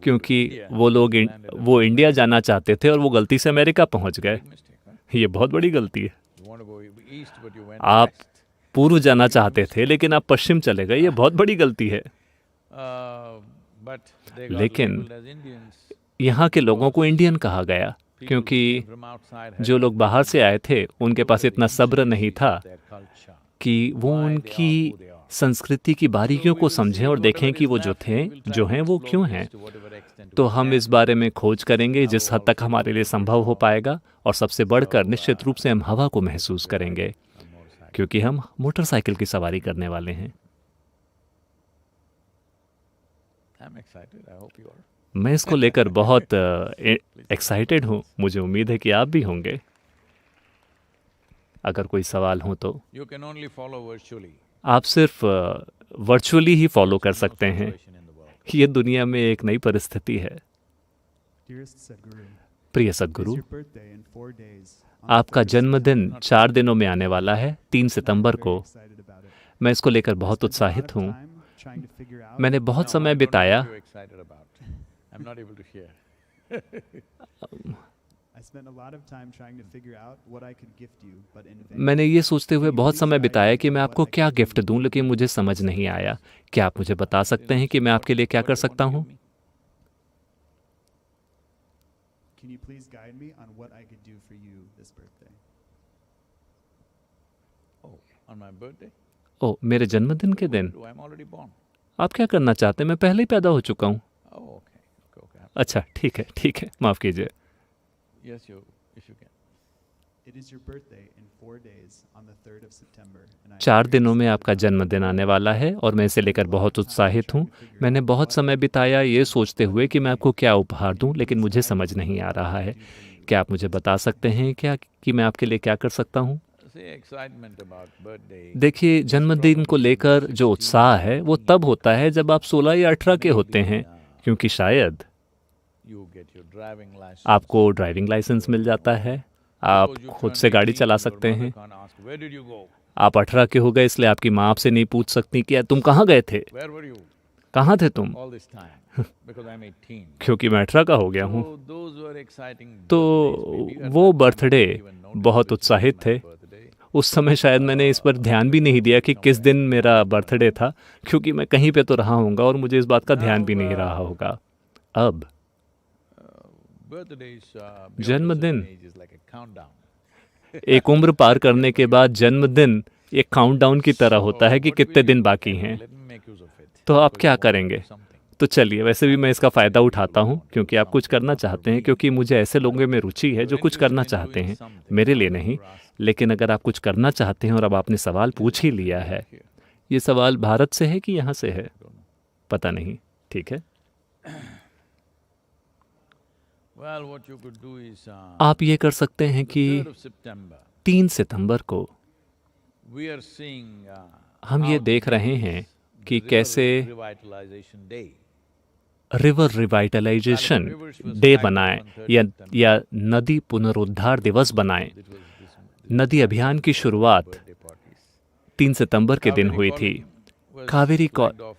क्योंकि वो इंडिया जाना चाहते थे और वो गलती से अमेरिका पहुंच गए। ये बहुत बड़ी गलती है। आप पूर्व जाना चाहते थे लेकिन आप पश्चिम चले गए, ये बहुत बड़ी गलती है। लेकिन यहाँ के लोगों को इंडियन कहा गया, क्योंकि जो लोग बाहर से आए थे उनके पास इतना सब्र नहीं था कि वो उनकी संस्कृति की बारीकियों को समझें और देखें कि वो जो हैं वो क्यों हैं। तो हम इस बारे में खोज करेंगे जिस हद तक हमारे लिए संभव हो पाएगा, और सबसे बढ़कर निश्चित रूप से हम हवा को महसूस करेंगे, क्योंकि हम मोटरसाइकिल की सवारी करने वाले हैं। मैं इसको लेकर बहुत एक्साइटेड हूँ। मुझे उम्मीद है कि आप भी होंगे। अगर कोई सवाल हो तो आप सिर्फ वर्चुअली ही फॉलो कर सकते हैं। ये दुनिया में एक नई परिस्थिति है। प्रिय सद्गुरु, आपका जन्मदिन 4 दिनों में आने वाला है, 3 सितंबर को। मैं इसको लेकर बहुत उत्साहित हूँ। मैंने बहुत समय बिताया मैंने ये सोचते हुए बहुत समय बिताया कि मैं आपको क्या गिफ्ट दूं, लेकिन मुझे समझ नहीं आया। क्या आप मुझे बता सकते हैं कि मैं आपके लिए क्या कर सकता हूं? ओह, मेरे जन्मदिन के दिन आप क्या करना चाहते हैं? मैं पहले ही पैदा हो चुका हूँ। अच्छा, ठीक है, माफ कीजिए। 4 दिनों में आपका जन्मदिन आने वाला है और मैं इसे लेकर बहुत उत्साहित हूँ। मैंने बहुत समय बिताया ये सोचते हुए कि मैं आपको क्या उपहार दूँ, लेकिन मुझे समझ नहीं आ रहा है। क्या आप मुझे बता सकते हैं क्या कि मैं आपके लिए क्या कर सकता हूँ? देखिए, जन्मदिन को लेकर जो उत्साह है वो तब होता है जब आप 16 या 18 के होते हैं, क्योंकि शायद आपको ड्राइविंग लाइसेंस मिल जाता है, आप खुद से गाड़ी चला सकते हैं। आप 18 के हो गए, इसलिए आपकी माँ आपसे नहीं पूछ सकती कि तुम कहाँ गए थे। कहाँ थे तुम? all this time because I'm 18. क्योंकि मैं 18 का हो गया हूँ। So those were exciting तो birthdays. Maybe at वो that time I birthday didn't even notice बहुत which was उत्साहित my थे। birthday. उस समय शायद मैंने इस पर ध्यान भी नहीं दिया कि किस दिन मेरा बर्थडे था, क्योंकि मैं कहीं पे तो रहा हूँगा और मुझे इस बात का ध्यान भी नहीं रहा होगा। अब Birthdays, beyond a जन्मदिन certain age is like a countdown. एक उम्र पार करने के बाद जन्मदिन एक काउंटडाउन की तरह होता है कि What do कितने we दिन do? बाकी Anyway, हैं। let me make use of it. तो आप So क्या you want to करेंगे? do something. तो चलिए, वैसे भी मैं इसका फ़ायदा उठाता हूँ क्योंकि आप कुछ करना चाहते हैं, क्योंकि मुझे ऐसे लोगों में रुचि है जो कुछ करना चाहते हैं, मेरे लिए नहीं। लेकिन अगर आप कुछ करना चाहते हैं और अब आपने सवाल पूछ ही लिया है, ये सवाल भारत से है कि यहाँ से है पता नहीं, ठीक है। Well, what you could do is, आप ये कर सकते हैं कि 3rd of September, 3 सितंबर को we are seeing हम ये how देख the रहे day हैं is कि the कैसे River Revitalization Day. River revitalisation day बनाएं या नदी पुनरुद्धार दिवस बनाएं। It was this नदी अभियान की शुरुआत birthday parties. 3 सितंबर के दिन हुई थी। Was Kaveri flagged off,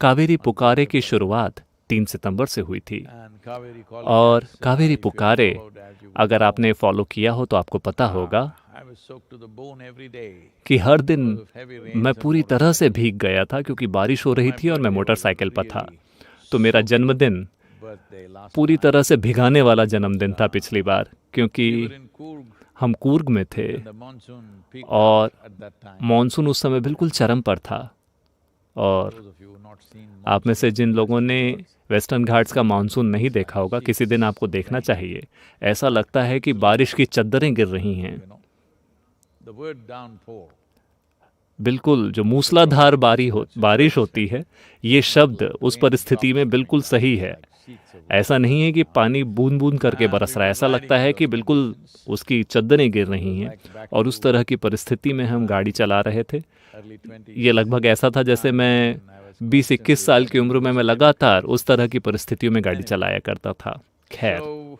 Kaveri पुकारे की शुरुआत 3 सितंबर से हुई थी। and Kaveri College और has, Kaveri if you have पुकारे, followed, as you अगर know, आपने फॉलो किया हो तो आपको पता होगा I was soaked to the bone every day. कि हर दिन Because of heavy rains मैं and पूरी तरह से motorcycling. भीग गया था क्योंकि बारिश हो रही My थी और मैं birthday was मोटरसाइकिल पर था। really तो मेरा जन्मदिन birthday last पूरी time. तरह से भिगाने वाला जन्मदिन था पिछली बार, क्योंकि We were in Coorg हम कूर्ग में थे and the monsoon peaked और out at that time. Monsoon उस समय बिल्कुल चरम पर था। और Those of you who not seen आप में से monsoon जिन in लोगों ने Western Ghats, वेस्टर्न घाट्स का मानसून नहीं देखा होगा, किसी दिन आपको देखना चाहिए। ऐसा लगता है कि बारिश की चद्दरें गिर रही हैं। you know, the word downpour. बिल्कुल जो मूसलाधार बारिश होती है, ये शब्द उस परिस्थिति में बिल्कुल सही है। ऐसा नहीं है कि पानी बूंद बूंद करके बरस रहा है, ऐसा लगता है कि बिल्कुल उसकी चद्दरें गिर रही हैं। और उस तरह की परिस्थिति में हम गाड़ी चला रहे थे। Early 20s. ये लगभग ऐसा था जैसे मैं 20-21 साल की उम्र में मैं लगातार उस तरह की परिस्थितियों में गाड़ी चलाया करता था। खैर, So,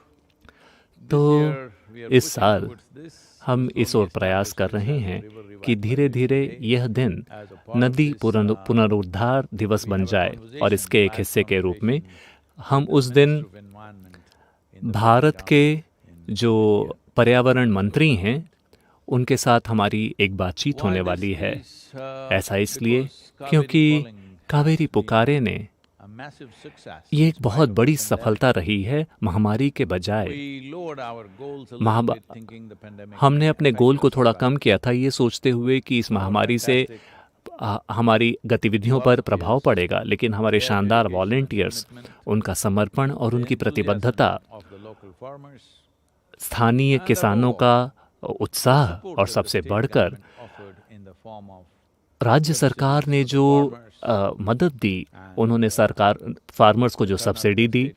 तो this year we are इस pushing साल towards this. हम इस ओर प्रयास कर रहे हैं कि धीरे धीरे यह दिन नदी पुनरुद्धार दिवस बन जाए, और इसके एक हिस्से के रूप में हम उस दिन भारत के जो पर्यावरण मंत्री हैं उनके साथ हमारी एक बातचीत होने वाली है। ऐसा इसलिए क्योंकि कावेरी पुकारे ने ये एक बहुत बड़ी सफलता रही है महामारी के बजाय। हमने अपने गोल को थोड़ा कम किया था, ये सोचते हुए कि इस महामारी से हमारी गतिविधियों पर प्रभाव पड़ेगा, लेकिन हमारे शानदार वॉलंटियर्स, उनका समर्पण और उनकी प्रतिबद्धता, स्थानीय किसानों का उत्साह और सबसे बढ़कर राज्य सरकार ने जो मदद दी, उन्होंने फार्मर्स को जो सब्सिडी दी,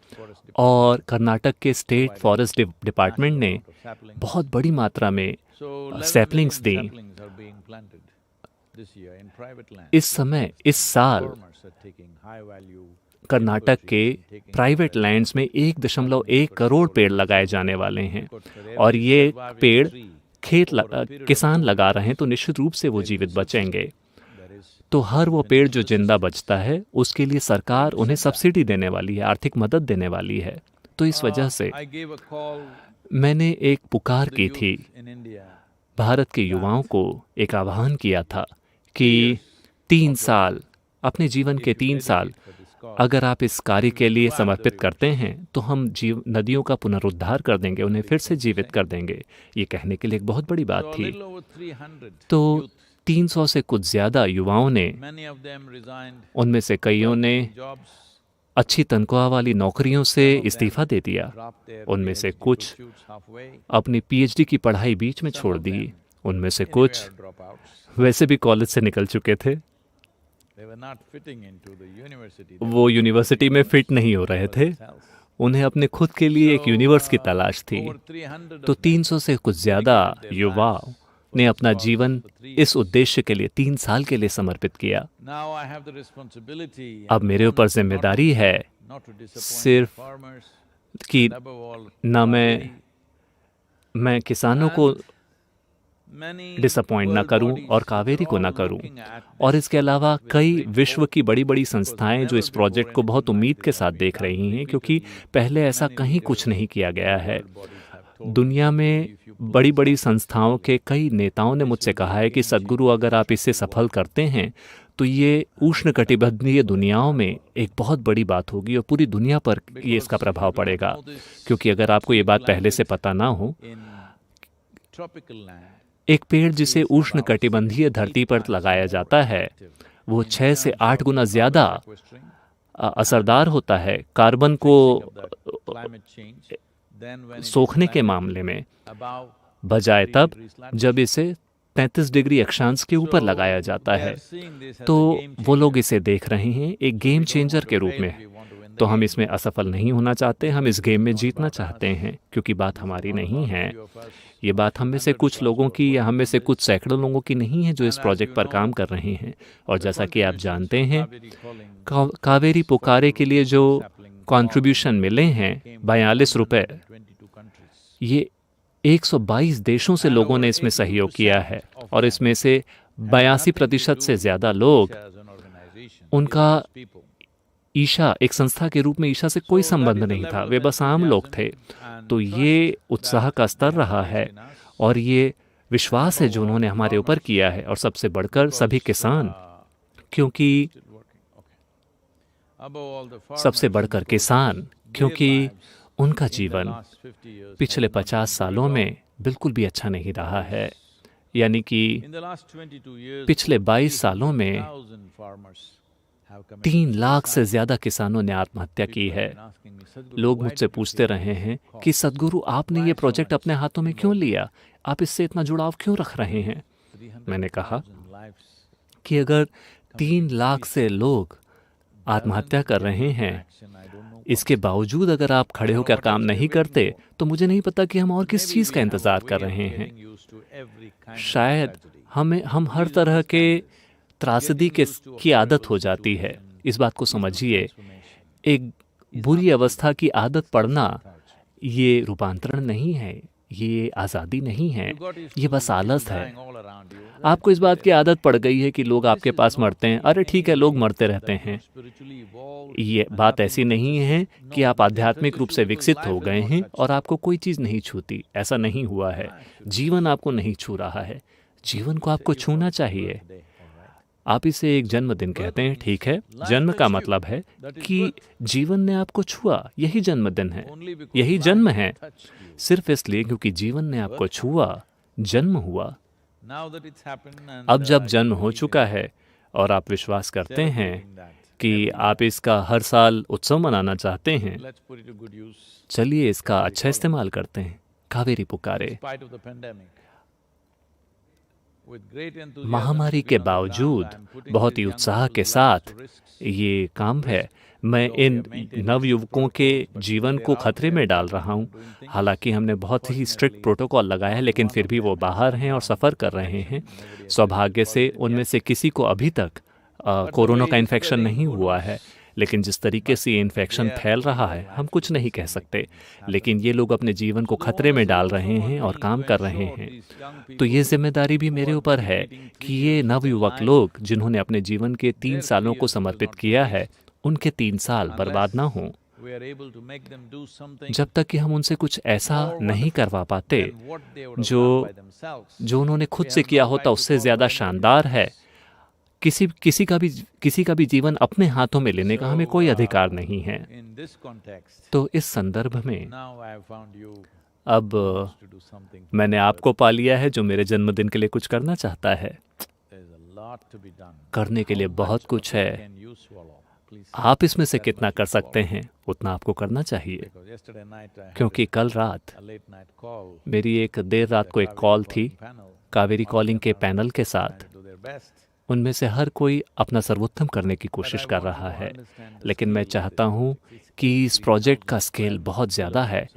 और कर्नाटक के स्टेट फॉरेस्ट डिपार्टमेंट ने बहुत बड़ी मात्रा में सैपलिंग्स दी। इस साल कर्नाटक के प्राइवेट लैंड्स में 1.1 करोड़ पेड़ लगाए जाने वाले हैं, और ये पेड़ किसान लगा रहे हैं तो निश्चित रूप से वो जीवित बचेंगे। तो हर वो पेड़ जो जिंदा बचता है उसके लिए सरकार उन्हें सब्सिडी देने वाली है, आर्थिक मदद देने वाली है। तो इस वजह से मैंने एक पुकार की थी, भारत के युवाओं को एक आह्वान किया था कि 3 साल, अपने जीवन के 3 साल अगर आप इस कार्य के लिए समर्पित करते हैं तो हम नदियों का पुनरुद्धार कर देंगे, उन्हें फिर से जीवित कर देंगे। ये कहने के लिए एक बहुत बड़ी बात थी। तो 300 से कुछ ज़्यादा युवाओं ने, उनमें से कईयों ने अच्छी तनख्वाह वाली नौकरियों से इस्तीफा दे दिया। उनमें से कुछ अपनी पीएचडी की पढ़ाई बीच में छोड़ दी। उनमें से कुछ वैसे भी कॉलेज से निकल चुके थे, वो यूनिवर्सिटी में फिट नहीं हो रहे थे, उन्हें अपने खुद के लिए एक यूनिवर्स की तलाश थी। तो 300 से कुछ ज़्यादा युवाओं ने अपना जीवन इस उद्देश्य के लिए 3 साल के लिए समर्पित किया। अब मेरे ऊपर जिम्मेदारी है सिर्फ कि न मैं किसानों को डिसअपॉइंट ना करूं और कावेरी को ना करूं। और इसके अलावा कई विश्व की बड़ी बड़ी संस्थाएं जो इस प्रोजेक्ट को बहुत उम्मीद के साथ देख रही हैं, क्योंकि पहले ऐसा कहीं कुछ नहीं किया गया है। दुनिया में बड़ी बड़ी संस्थाओं के कई नेताओं ने मुझसे कहा है कि सद्गुरु, अगर आप इसे सफल करते हैं तो ये उष्णकटिबंधीय दुनियाओं में एक बहुत बड़ी बात होगी और पूरी दुनिया पर ये इसका प्रभाव पड़ेगा। क्योंकि अगर आपको ये बात पहले से पता ना हो, एक पेड़ जिसे उष्णकटिबंधीय धरती पर लगाया जाता है वो 6 से 8 गुना ज़्यादा असरदार होता है कार्बन को सोखने के मामले में, बजाय तब जब इसे 33 डिग्री अक्षांश के ऊपर लगाया जाता है। तो वो लोग इसे देख रहे हैं एक गेम चेंजर के रूप में। तो हम इसमें असफल नहीं होना चाहते, हम इस गेम में जीतना चाहते हैं, क्योंकि बात हमारी नहीं है। ये बात हम में से कुछ लोगों की या हम में से कुछ सैकड़ों लोगों की नहीं है जो इस प्रोजेक्ट पर काम कर रहे हैं। और जैसा कि आप जानते हैं, कावेरी पुकारे के लिए जो कंट्रीब्यूशन मिले हैं 42 रुपए, ये 122 देशों से लोगों ने इसमें सहयोग किया है। और इसमें से 82% से ज़्यादा लोग, उनका ईशा एक संस्था के रूप में ईशा से कोई संबंध नहीं था, वे बस आम लोग थे। तो ये उत्साह का स्तर रहा है और ये विश्वास है जो उन्होंने हमारे ऊपर किया है। और सबसे बढ़कर सभी किसान, क्योंकि सबसे बढ़कर किसान, क्योंकि उनका जीवन पिछले 50 सालों में बिल्कुल भी अच्छा नहीं रहा है। यानी कि पिछले 22 सालों में 3 लाख से ज़्यादा किसानों ने आत्महत्या की है। लोग मुझसे पूछते रहे हैं कि सद्गुरु, आपने ये प्रोजेक्ट अपने हाथों में क्यों लिया, आप इससे इतना जुड़ाव क्यों रख रहे हैं? मैंने कहा कि अगर 3 लाख से लोग आत्महत्या कर रहे हैं, इसके बावजूद अगर आप खड़े होकर काम नहीं करते, तो मुझे नहीं पता कि हम और किस चीज़ का इंतज़ार कर रहे हैं। शायद हम हर तरह के त्रासदी की आदत हो जाती है। इस बात को समझिए, एक बुरी अवस्था की आदत पड़ना ये रूपांतरण नहीं है, ये आज़ादी नहीं है, ये बस आलस है। आपको इस बात की आदत पड़ गई है कि लोग आपके पास मरते हैं, अरे ठीक है, लोग मरते रहते हैं। ये बात ऐसी नहीं है कि आप आध्यात्मिक रूप से विकसित हो गए हैं और आपको कोई चीज़ नहीं छूती, ऐसा नहीं हुआ है। जीवन आपको नहीं छू रहा है, जीवन को आपको छूना चाहिए। आप इसे एक जन्मदिन कहते हैं, ठीक है, जन्म का मतलब है कि जीवन ने आपको छुआ, यही जन्मदिन है, यही जन्म है। सिर्फ इसलिए क्योंकि जीवन ने आपको छुआ, जन्म हुआ। अब जब जन्म हो चुका है और आप विश्वास करते हैं कि आप इसका हर साल उत्सव मनाना चाहते हैं, चलिए इसका अच्छा इस्तेमाल करते हैं। कावेरी पुकारे। महामारी के बावजूद बहुत ही उत्साह के साथ ये काम है। मैं इन नवयुवकों के जीवन को खतरे में डाल रहा हूँ। हालांकि हमने बहुत ही स्ट्रिक्ट प्रोटोकॉल लगाया है, लेकिन फिर भी वो बाहर हैं और सफ़र कर रहे हैं। सौभाग्य से उनमें से किसी को अभी तक कोरोना का इन्फेक्शन नहीं हुआ है, लेकिन जिस तरीके से ये इन्फेक्शन फैल रहा है हम कुछ नहीं कह सकते। लेकिन ये लोग अपने जीवन को खतरे में डाल रहे हैं और काम कर रहे हैं। तो ये जिम्मेदारी भी मेरे ऊपर है कि ये नवयुवक लोग जिन्होंने अपने जीवन के 3 सालों को समर्पित किया है, उन्के 3 साल बर्बाद ना हों। जब तक कि हम उनसे कुछ ऐसा नहीं करवा पाते जो उन्होंने खुद से किया होता उससे ज़्यादा शानदार है, किसी का भी जीवन अपने हाथों में लेने का हमें कोई अधिकार नहीं है। तो इस संदर्भ में अब मैंने आपको पा लिया है जो मेरे जन्मदिन के लिए कुछ करना चाहता है। करने के लिए बहुत कुछ है। आप इसमें से कितना कर सकते हैं उतना आपको करना चाहिए, क्योंकि कल रात मेरी एक देर रात को एक कॉल थी कावेरी कॉलिंग के पैनल के साथ। उनमें से हर कोई अपना सर्वोत्तम करने की कोशिश कर रहा है, लेकिन मैं चाहता हूं कि इस प्रोजेक्ट का स्केल बहुत ज़्यादा है।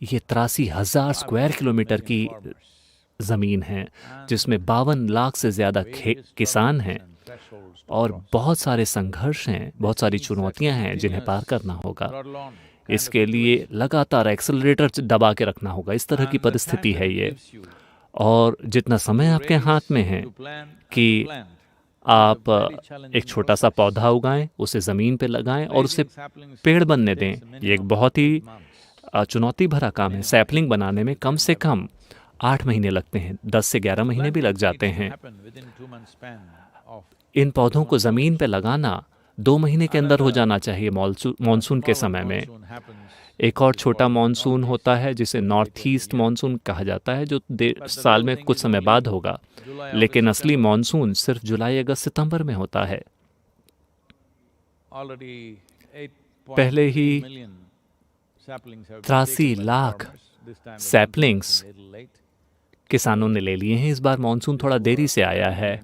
ये 83,000 स्क्वायर किलोमीटर की ज़मीन है, जिसमें 52 लाख से ज़्यादा किसान हैं और बहुत सारे संघर्ष हैं, बहुत सारी चुनौतियां हैं जिन्हें पार करना होगा। इसके लिए लगातार एक्सेलरेटर दबा के रखना होगा। इस तरह की परिस्थिति है ये। और जितना समय आपके हाथ में है कि आप एक छोटा सा पौधा उगाएं, उसे ज़मीन पे लगाएं और उसे पेड़ बनने दें। ये एक बहुत ही चुनौती भरा काम है। सैपलिंग बनाने में कम से कम 8 महीने लगते हैं, 10 से 11 महीने भी लग जाते हैं। इन पौधों को ज़मीन पे लगाना 2 महीने के अंदर हो जाना चाहिए मॉनसून के समय में। एक और छोटा मॉनसून होता है जिसे नॉर्थ ईस्ट मॉनसून कहा जाता है, जो साल में कुछ समय बाद होगा, लेकिन असली मॉनसून सिर्फ जुलाई, अगस्त, सितंबर में होता है। पहले ही 83 लाख सैपलिंग्स किसानों ने ले लिए हैं। इस बार मॉनसून थोड़ा देरी से आया है,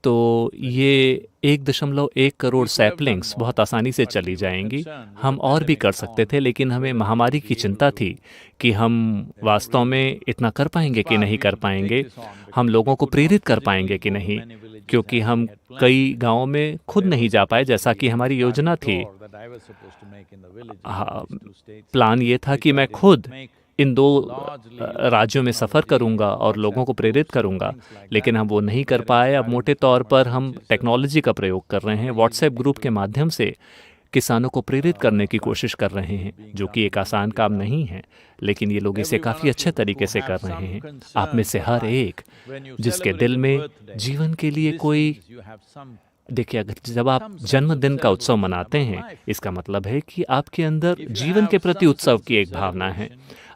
तो ये 1.1 करोड़ सैपलिंग्स बहुत आसानी से चली जाएंगी। हम और भी कर सकते थे, लेकिन हमें महामारी की चिंता थी कि हम वास्तव में इतना कर पाएंगे कि नहीं कर पाएंगे, हम लोगों को प्रेरित कर पाएंगे कि नहीं, क्योंकि हम कई गांवों में खुद नहीं जा पाए जैसा कि हमारी योजना थी। प्लान ये था कि मैं खुद इन 2 राज्यों में सफ़र करूंगा और लोगों को प्रेरित करूंगा, लेकिन हम वो नहीं कर पाए। अब मोटे तौर पर हम टेक्नोलॉजी का प्रयोग कर रहे हैं, व्हाट्सएप ग्रुप के माध्यम से किसानों को प्रेरित करने की कोशिश कर रहे हैं, जो कि एक आसान काम नहीं है, लेकिन ये लोग इसे काफ़ी अच्छे तरीके से कर रहे हैं। आप में से हर एक जिसके दिल में जीवन के लिए कोई, देखिए, अगर जब आप जन्मदिन का उत्सव मनाते हैं, इसका मतलब है कि आपके अंदर जीवन के प्रति उत्सव की एक भावना है।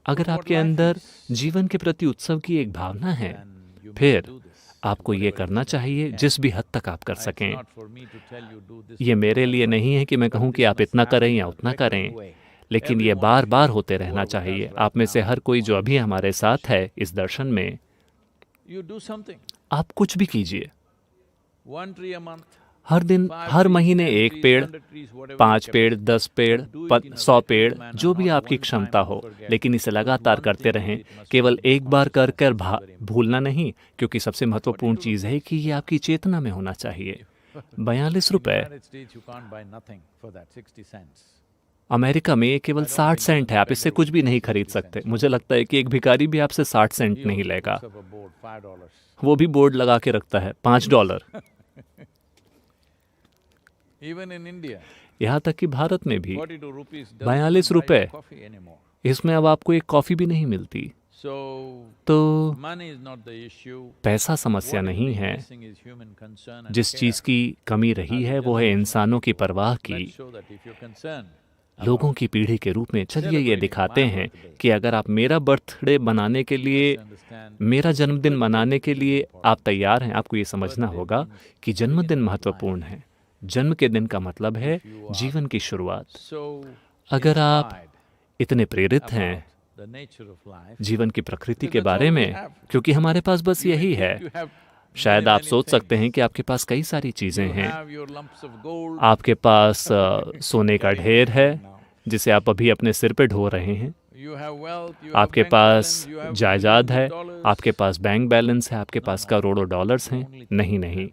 अगर आपके अंदर जीवन के प्रति उत्सव की एक भावना है, फिर आपको ये करना चाहिए जिस भी हद तक आप कर सकें। ये मेरे लिए नहीं है कि मैं कहूँ कि आप इतना करें या उतना करें, लेकिन ये बार बार होते रहना चाहिए। आप में से हर कोई जो अभी हमारे साथ है इस दर्शन में, आप कुछ भी कीजिए। हर दिन, हर महीने 1 पेड़, 5 पेड़, 10 पेड़, 100 पेड़, जो भी आपकी क्षमता हो, लेकिन इसे लगातार करते रहें। केवल एक बार कर कर भूलना नहीं, क्योंकि सबसे महत्वपूर्ण चीज़ है कि ये आपकी चेतना में होना चाहिए। 42 रुपए अमेरिका में ये केवल 60 सेंट है। आप इससे कुछ भी नहीं खरीद सकते। मुझे लगता है कि एक भिखारी भी आपसे 60 सेंट नहीं लेगा, वो भी बोर्ड लगा के रखता है $5। यहाँ तक कि भारत में भी 42 रुपए, इसमें अब आपको एक कॉफी भी नहीं मिलती। तो पैसा समस्या नहीं है। जिस चीज की कमी रही है वो है इंसानों की परवाह की। लोगों की पीढ़ी के रूप में चलिए ये दिखाते हैं कि अगर आप मेरा बर्थडे मनाने के लिए, मेरा जन्मदिन मनाने के लिए आप तैयार हैं, आपको ये समझना होगा कि जन्मदिन महत्वपूर्ण है। जन्म के दिन का मतलब है जीवन की शुरुआत। अगर आप इतने प्रेरित हैं जीवन की प्रकृति के बारे में, क्योंकि हमारे पास बस यही है। शायद आप सोच सकते हैं कि आपके पास कई सारी चीजें हैं। आपके पास सोने का ढेर है जिसे आप अभी अपने सिर पे ढो रहे हैं। आपके पास जायदाद है, आपके पास बैंक बैलेंस है, आपके पास करोड़ों डॉलर्स हैं। नहीं,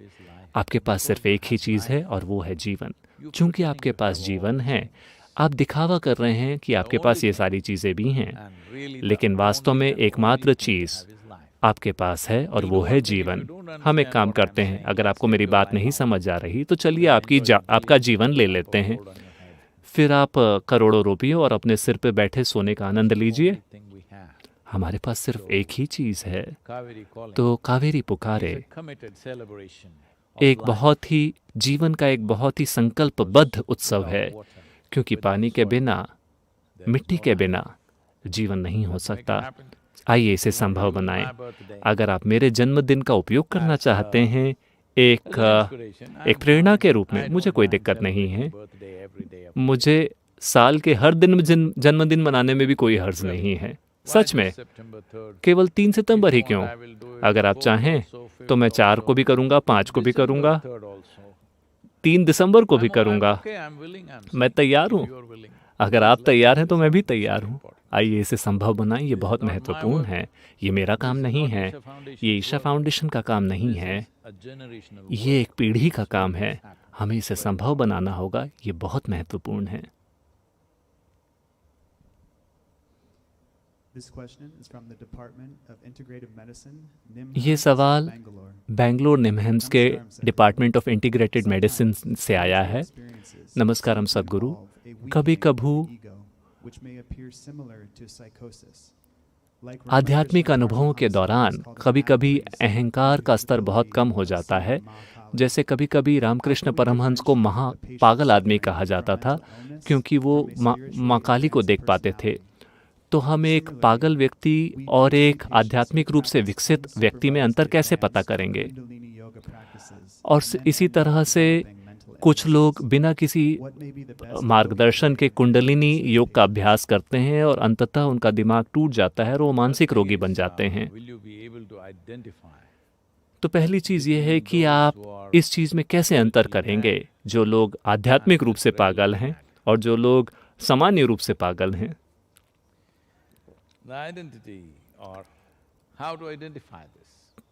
आपके पास सिर्फ एक ही चीज़ है और वो है जीवन। चूंकि आपके पास जीवन है, आप दिखावा कर रहे हैं कि आपके पास ये सारी चीज़ें भी हैं, लेकिन वास्तव में एकमात्र चीज़ आपके पास है और वो है जीवन। हम एक काम करते हैं, अगर आपको मेरी बात नहीं समझ आ रही तो चलिए आपका जीवन ले लेते हैं। फिर आप करोड़ों रुपयों और अपने सिर पे बैठे सोने का आनंद लीजिए। हमारे पास सिर्फ एक ही चीज़ है, तो कावेरी पुकारे एक बहुत ही जीवन का एक बहुत ही संकल्पबद्ध उत्सव है, क्योंकि पानी के बिना, मिट्टी के बिना जीवन नहीं हो सकता। आइए इसे संभव बनाएं। अगर आप मेरे जन्मदिन का उपयोग करना चाहते हैं एक प्रेरणा के रूप में, मुझे कोई दिक्कत नहीं है। मुझे साल के हर दिन जन्मदिन मनाने में भी कोई हर्ज नहीं है। सच में, केवल 3 सितंबर ही क्यों? अगर आप चाहें तो मैं 4 को भी करूंगा, 5 को भी करूंगा, 3 दिसंबर को भी करूंगा। मैं तैयार हूं। अगर आप तैयार हैं तो मैं भी तैयार हूं। आइए इसे संभव बनाएं। ये बहुत महत्वपूर्ण है। ये मेरा काम नहीं है, ये ईशा फाउंडेशन का काम नहीं है, ये एक पीढ़ी का काम है। हमें इसे संभव बनाना होगा। ये बहुत महत्वपूर्ण है। ये सवाल बेंगलोर निमहैम्स के डिपार्टमेंट ऑफ इंटीग्रेटेड मेडिसिन से आया है। नमस्कारम सद्गुरु। कभी कभू आध्यात्मिक अनुभवों के दौरान कभी कभी अहंकार का स्तर बहुत कम हो जाता है। जैसे कभी कभी रामकृष्ण परमहंस को महा पागल आदमी कहा जाता था क्योंकि वो माँ काली को देख पाते थे। तो हम एक पागल व्यक्ति और एक आध्यात्मिक रूप से विकसित व्यक्ति में अंतर कैसे पता करेंगे? और इसी तरह से कुछ लोग बिना किसी मार्गदर्शन के कुंडलिनी योग का अभ्यास करते हैं और अंततः उनका दिमाग टूट जाता है और वो मानसिक रोगी बन जाते हैं। तो पहली चीज ये है कि आप इस चीज में कैसे अंतर करेंगे, जो लोग आध्यात्मिक रूप से पागल हैं और जो लोग सामान्य रूप से पागल हैं।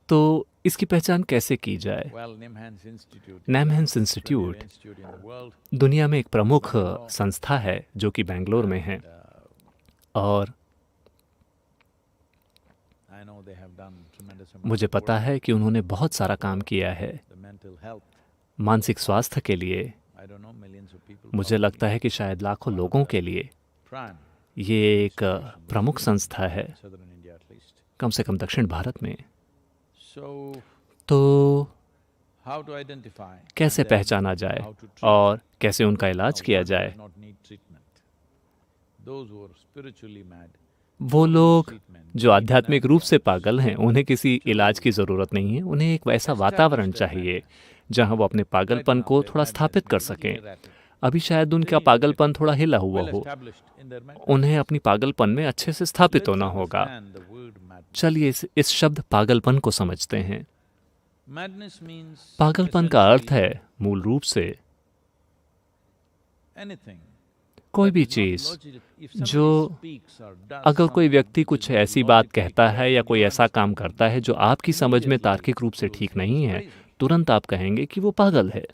तो इसकी पहचान कैसे की जाए? निमहैम्स इंस्टीट्यूट दुनिया में एक प्रमुख संस्था है जो कि बेंगलोर में है, और मुझे पता है कि उन्होंने बहुत सारा काम किया है मानसिक स्वास्थ्य के लिए। मुझे लगता है कि शायद लाखों लोगों के लिए ये एक प्रमुख संस्था है, कम से कम दक्षिण भारत में। तो कैसे पहचाना जाए और कैसे उनका इलाज किया जाए? वो लोग जो आध्यात्मिक रूप से पागल हैं, उन्हें किसी इलाज की ज़रूरत नहीं है। उन्हें एक वैसा वातावरण चाहिए जहां वो अपने पागलपन को थोड़ा स्थापित कर सकें। अभी शायद उनका पागलपन थोड़ा हिला हुआ हो, उन्हें अपनी पागलपन में अच्छे से स्थापित होना होगा। चलिए इस शब्द पागलपन को समझते हैं। पागलपन का अर्थ है मूल रूप से कोई भी चीज जो, अगर कोई व्यक्ति कुछ ऐसी बात कहता है या कोई ऐसा काम करता है जो आपकी समझ में तार्किक रूप से ठीक नहीं है, तुरंत आप कहेंगे कि वो पागल है।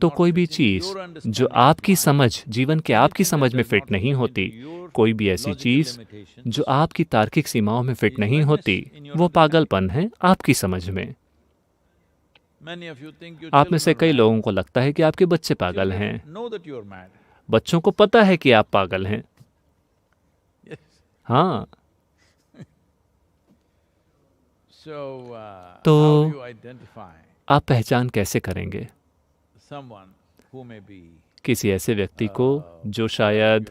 तो कोई भी चीज जो आपकी समझ, जीवन के आपकी समझ में फिट नहीं होती, कोई भी ऐसी चीज जो आपकी तार्किक सीमाओं में फिट नहीं होती, वो पागलपन है आपकी समझ में। आप में से कई लोगों को लगता है कि आपके बच्चे पागल हैं। बच्चों को पता है कि आप पागल हैं। हाँ। तो आप पहचान कैसे करेंगे किसी ऐसे व्यक्ति को जो शायद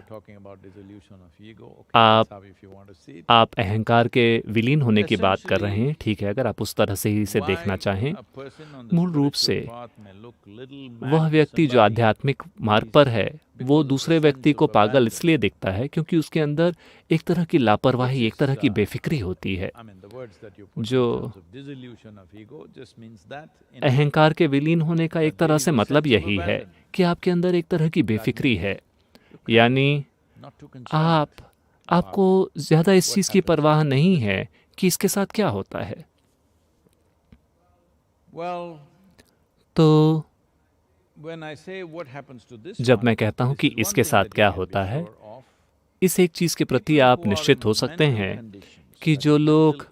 आप अहंकार के विलीन होने की बात कर रहे हैं? ठीक है, अगर आप उस तरह से ही इसे देखना चाहें। मूल रूप से वह व्यक्ति जो आध्यात्मिक मार्ग पर है, वो दूसरे व्यक्ति को पागल इसलिए दिखता है क्योंकि उसके अंदर एक तरह की लापरवाही, एक तरह की बेफिक्री होती है। जो अहंकार के विलीन होने का एक तरह से मतलब यही है कि आपके अंदर एक तरह की बेफिक्री है, यानी आपको ज्यादा इस चीज की परवाह नहीं है कि इसके साथ क्या होता है। तो जब मैं कहता हूं कि इसके साथ क्या होता है, इस एक चीज के प्रति आप निश्चित हो सकते हैं कि जो लोग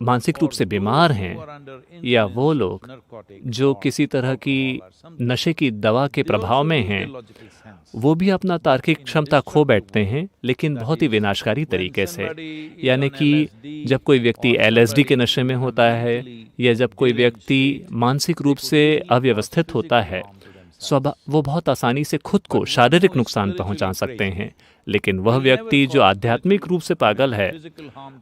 मानसिक रूप से बीमार हैं या वो लोग जो किसी तरह की नशे की दवा के प्रभाव में हैं, वो भी अपना तार्किक क्षमता खो बैठते हैं, लेकिन बहुत ही विनाशकारी तरीके से। यानी कि जब कोई व्यक्ति LSD के नशे में होता है या जब कोई व्यक्ति मानसिक रूप से अव्यवस्थित होता है, वो बहुत आसानी से खुद को शारीरिक नुकसान पहुंचा सकते हैं। लेकिन वह व्यक्ति जो आध्यात्मिक रूप से पागल है,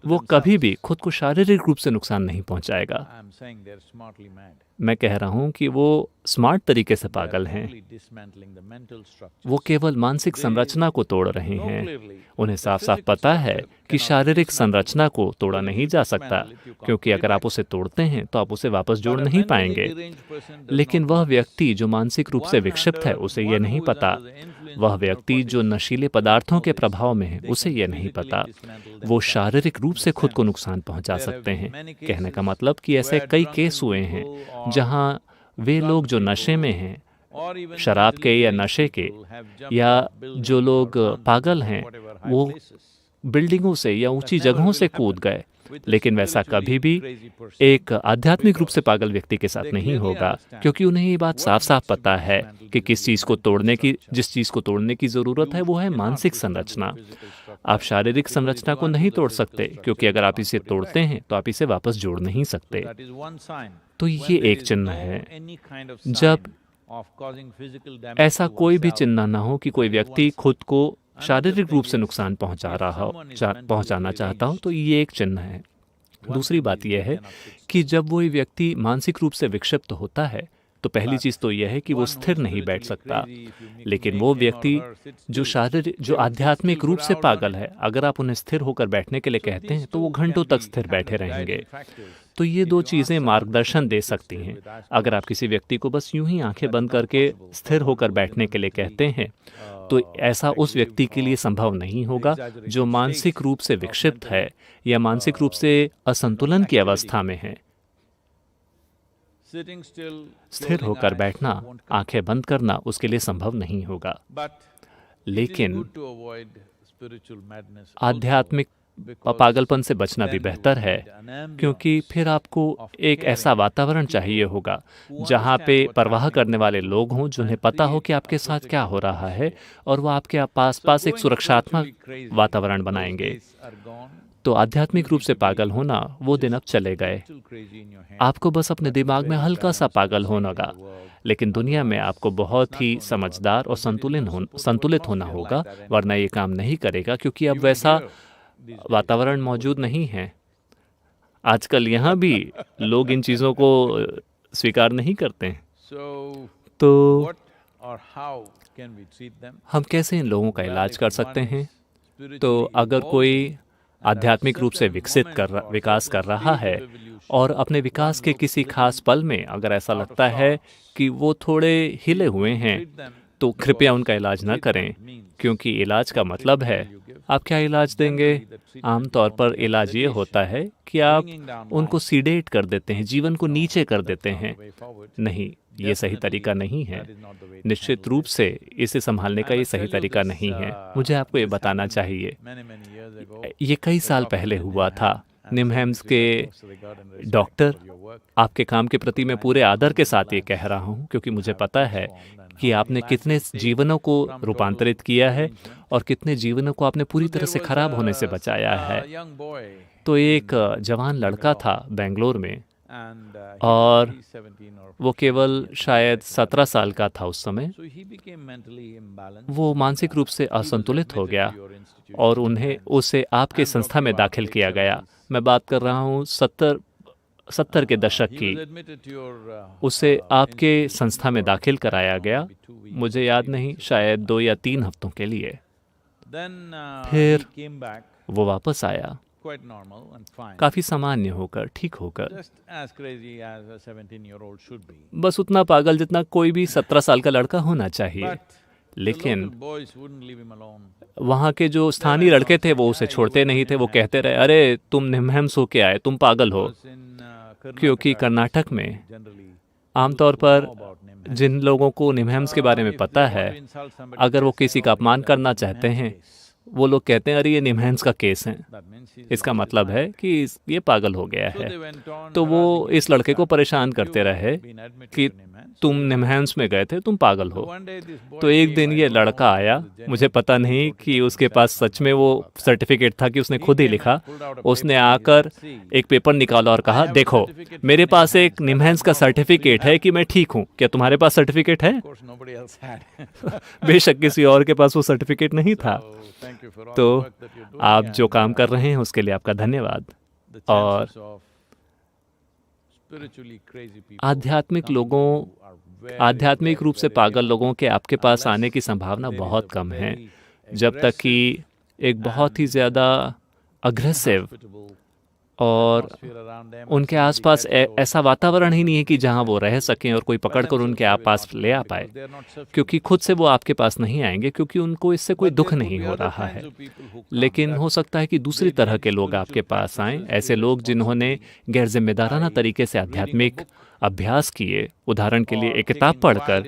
वो कभी भी खुद को शारीरिक रूप से नुकसान नहीं पहुंचाएगा। मैं कह रहा हूं कि वो स्मार्ट तरीके से पागल हैं। वो केवल मानसिक संरचना को तोड़ रहे हैं। उन्हें साफ साफ पता है कि शारीरिक संरचना को तोड़ा नहीं जा सकता, क्योंकि अगर आप उसे तोड़ते हैं तो आप उसे वापस जोड़ नहीं पाएंगे। लेकिन वह व्यक्ति जो मानसिक रूप से विक्षिप्त है, उसे यह नहीं पता। वह व्यक्ति जो नशीले पदार्थों के प्रभाव में है, उसे यह नहीं पता। वो शारीरिक रूप से खुद को नुकसान पहुंचा सकते हैं। कहने का मतलब कि ऐसे कई केस हुए हैं जहां वे लोग जो नशे में हैं शराब के या नशे के, या जो लोग पागल हैं वो बिल्डिंगों से या ऊंची जगहों से कूद गए, लेकिन वैसा कभी भी एक आध्यात्मिक रूप से पागल व्यक्ति के साथ नहीं होगा, क्योंकि उन्हें ये बात साफ साफ पता है कि जिस चीज़ को तोड़ने की ज़रूरत है वो है मानसिक संरचना। आप शारीरिक संरचना को नहीं तोड़ सकते, क्योंकि अगर आप इसे तोड़ते हैं तो आप इसे वापस जोड़ नहीं सकते। तो ये एक चिन्ह है। जब ऐसा कोई भी चिन्ह ना हो कि कोई व्यक्ति खुद को शारीरिक रूप से नुकसान पहुंचाना चाहता हो, तो ये एक चिन्ह है। दूसरी बात यह है कि जब वो व्यक्ति मानसिक रूप से विक्षिप्त होता है तो पहली चीज़ तो यह है कि वो स्थिर नहीं बैठ सकता। लेकिन वो व्यक्ति जो आध्यात्मिक रूप से पागल है, अगर आप उन्हें स्थिर होकर बैठने के लिए कहते हैं तो वो घंटों तक स्थिर बैठे रहेंगे। तो ये दो चीज़ें मार्गदर्शन दे सकती हैं। अगर आप किसी व्यक्ति को बस यूं ही आंखें बंद करके स्थिर होकर बैठने के लिए कहते हैं तो ऐसा उस व्यक्ति के लिए संभव नहीं होगा जो मानसिक रूप से विक्षिप्त है या मानसिक रूप से असंतुलन की अवस्था में है। स्थिर होकर बैठना, आंखें बंद करना उसके लिए संभव नहीं होगा। लेकिन आध्यात्मिक पागलपन से बचना भी बेहतर है, क्योंकि फिर आपको एक ऐसा वातावरण चाहिए होगा जहाँ पे परवाह करने वाले लोग हों, जिन्हें पता हो कि आपके साथ क्या हो रहा है, और वो आपके पास एक सुरक्षात्मक वातावरण बनाएंगे। तो आध्यात्मिक रूप से पागल होना वो दिन अब चले गए। आपको बस अपने दिमाग में हल्का सा पागल होना होगा, लेकिन दुनिया में आपको बहुत ही समझदार और संतुलित होना होगा, वरना ये काम नहीं करेगा, क्योंकि अब वैसा वातावरण मौजूद नहीं है। आजकल यहाँ भी लोग इन चीज़ों को स्वीकार नहीं करते हैं। तो हम कैसे इन लोगों का इलाज कर सकते हैं? तो अगर कोई आध्यात्मिक रूप से विकास कर रहा है और अपने विकास के किसी खास पल में अगर ऐसा लगता है कि वो थोड़े हिले हुए हैं, तो कृपया उनका इलाज न करें, क्योंकि इलाज का मतलब है आप क्या इलाज देंगे? आमतौर पर इलाज ये होता है कि आप उनको सीडेट कर देते हैं, जीवन को नीचे कर देते हैं। नहीं, ये सही तरीका नहीं है। निश्चित रूप से इसे संभालने का ये सही तरीका नहीं है। मुझे आपको ये बताना चाहिए, ये कई साल पहले हुआ था। निमहैम्स के डॉक्टर, आपके काम के प्रति मैं पूरे आदर के साथ ये कह रहा हूँ, क्योंकि मुझे पता है कि आपने कितने जीवनों को रूपांतरित किया है और कितने जीवनों को आपने पूरी तरह से खराब होने से बचाया है। तो एक जवान लड़का था बेंगलोर में, और वो केवल शायद 17 साल का था उस समय। वो मानसिक रूप से असंतुलित हो गया और उसे आपके संस्था में दाखिल किया गया। मैं बात कर रहा हूँ 70 के दशक की। उसे आपके संस्था में दाखिल कराया गया, मुझे याद नहीं, शायद 2 या 3 हफ्तों के लिए। फिर वो वापस आया, काफी सामान्य होकर, ठीक होकर, बस उतना पागल जितना कोई भी 17 साल का लड़का होना चाहिए। लेकिन वहाँ के जो स्थानीय लड़के थे वो उसे छोड़ते नहीं थे। वो कहते रहे, अरे तुम निमहैम्स होके आए, तुम पागल हो। क्योंकि कर्नाटक में आमतौर पर जिन लोगों को निमहैम्स के बारे में पता है, अगर वो किसी का अपमान करना चाहते हैं, वो लोग कहते हैं, अरे ये निमहैम्स का केस है, इसका मतलब है कि ये पागल हो गया है। तो वो इस लड़के को परेशान करते रहे कि तुम निमहैम्स में गए थे, तुम पागल हो। तो एक दिन ये लड़का आया, मुझे पता नहीं कि उसके पास सच में वो सर्टिफिकेट था कि उसने खुद ही लिखा। उसने आकर एक पेपर निकाला और कहा, देखो मेरे पास एक निमहैम्स का सर्टिफिकेट है कि मैं ठीक हूँ, क्या तुम्हारे पास सर्टिफिकेट है? बेशक किसी और के पास वो सर्टिफिकेट नहीं था। तो आप जो काम कर रहे हैं उसके लिए आपका धन्यवाद। और आध्यात्मिक रूप से पागल लोगों के आपके पास आने की संभावना बहुत कम है, जब तक कि एक बहुत ही ज़्यादा अग्रेसिव और उनके आसपास ऐसा वातावरण ही नहीं है कि जहां वो रह सकें और कोई पकड़कर उनके पास ले आ पाए, क्योंकि खुद से वो आपके पास नहीं आएंगे, क्योंकि उनको इससे कोई दुख नहीं हो रहा है। लेकिन हो सकता है कि दूसरी तरह के लोग आपके पास आएं, ऐसे लोग जिन्होंने गैर जिम्मेदाराना तरीके से आध्यात्मिक अभ्यास किए, उदाहरण के लिए एक किताब पढ़कर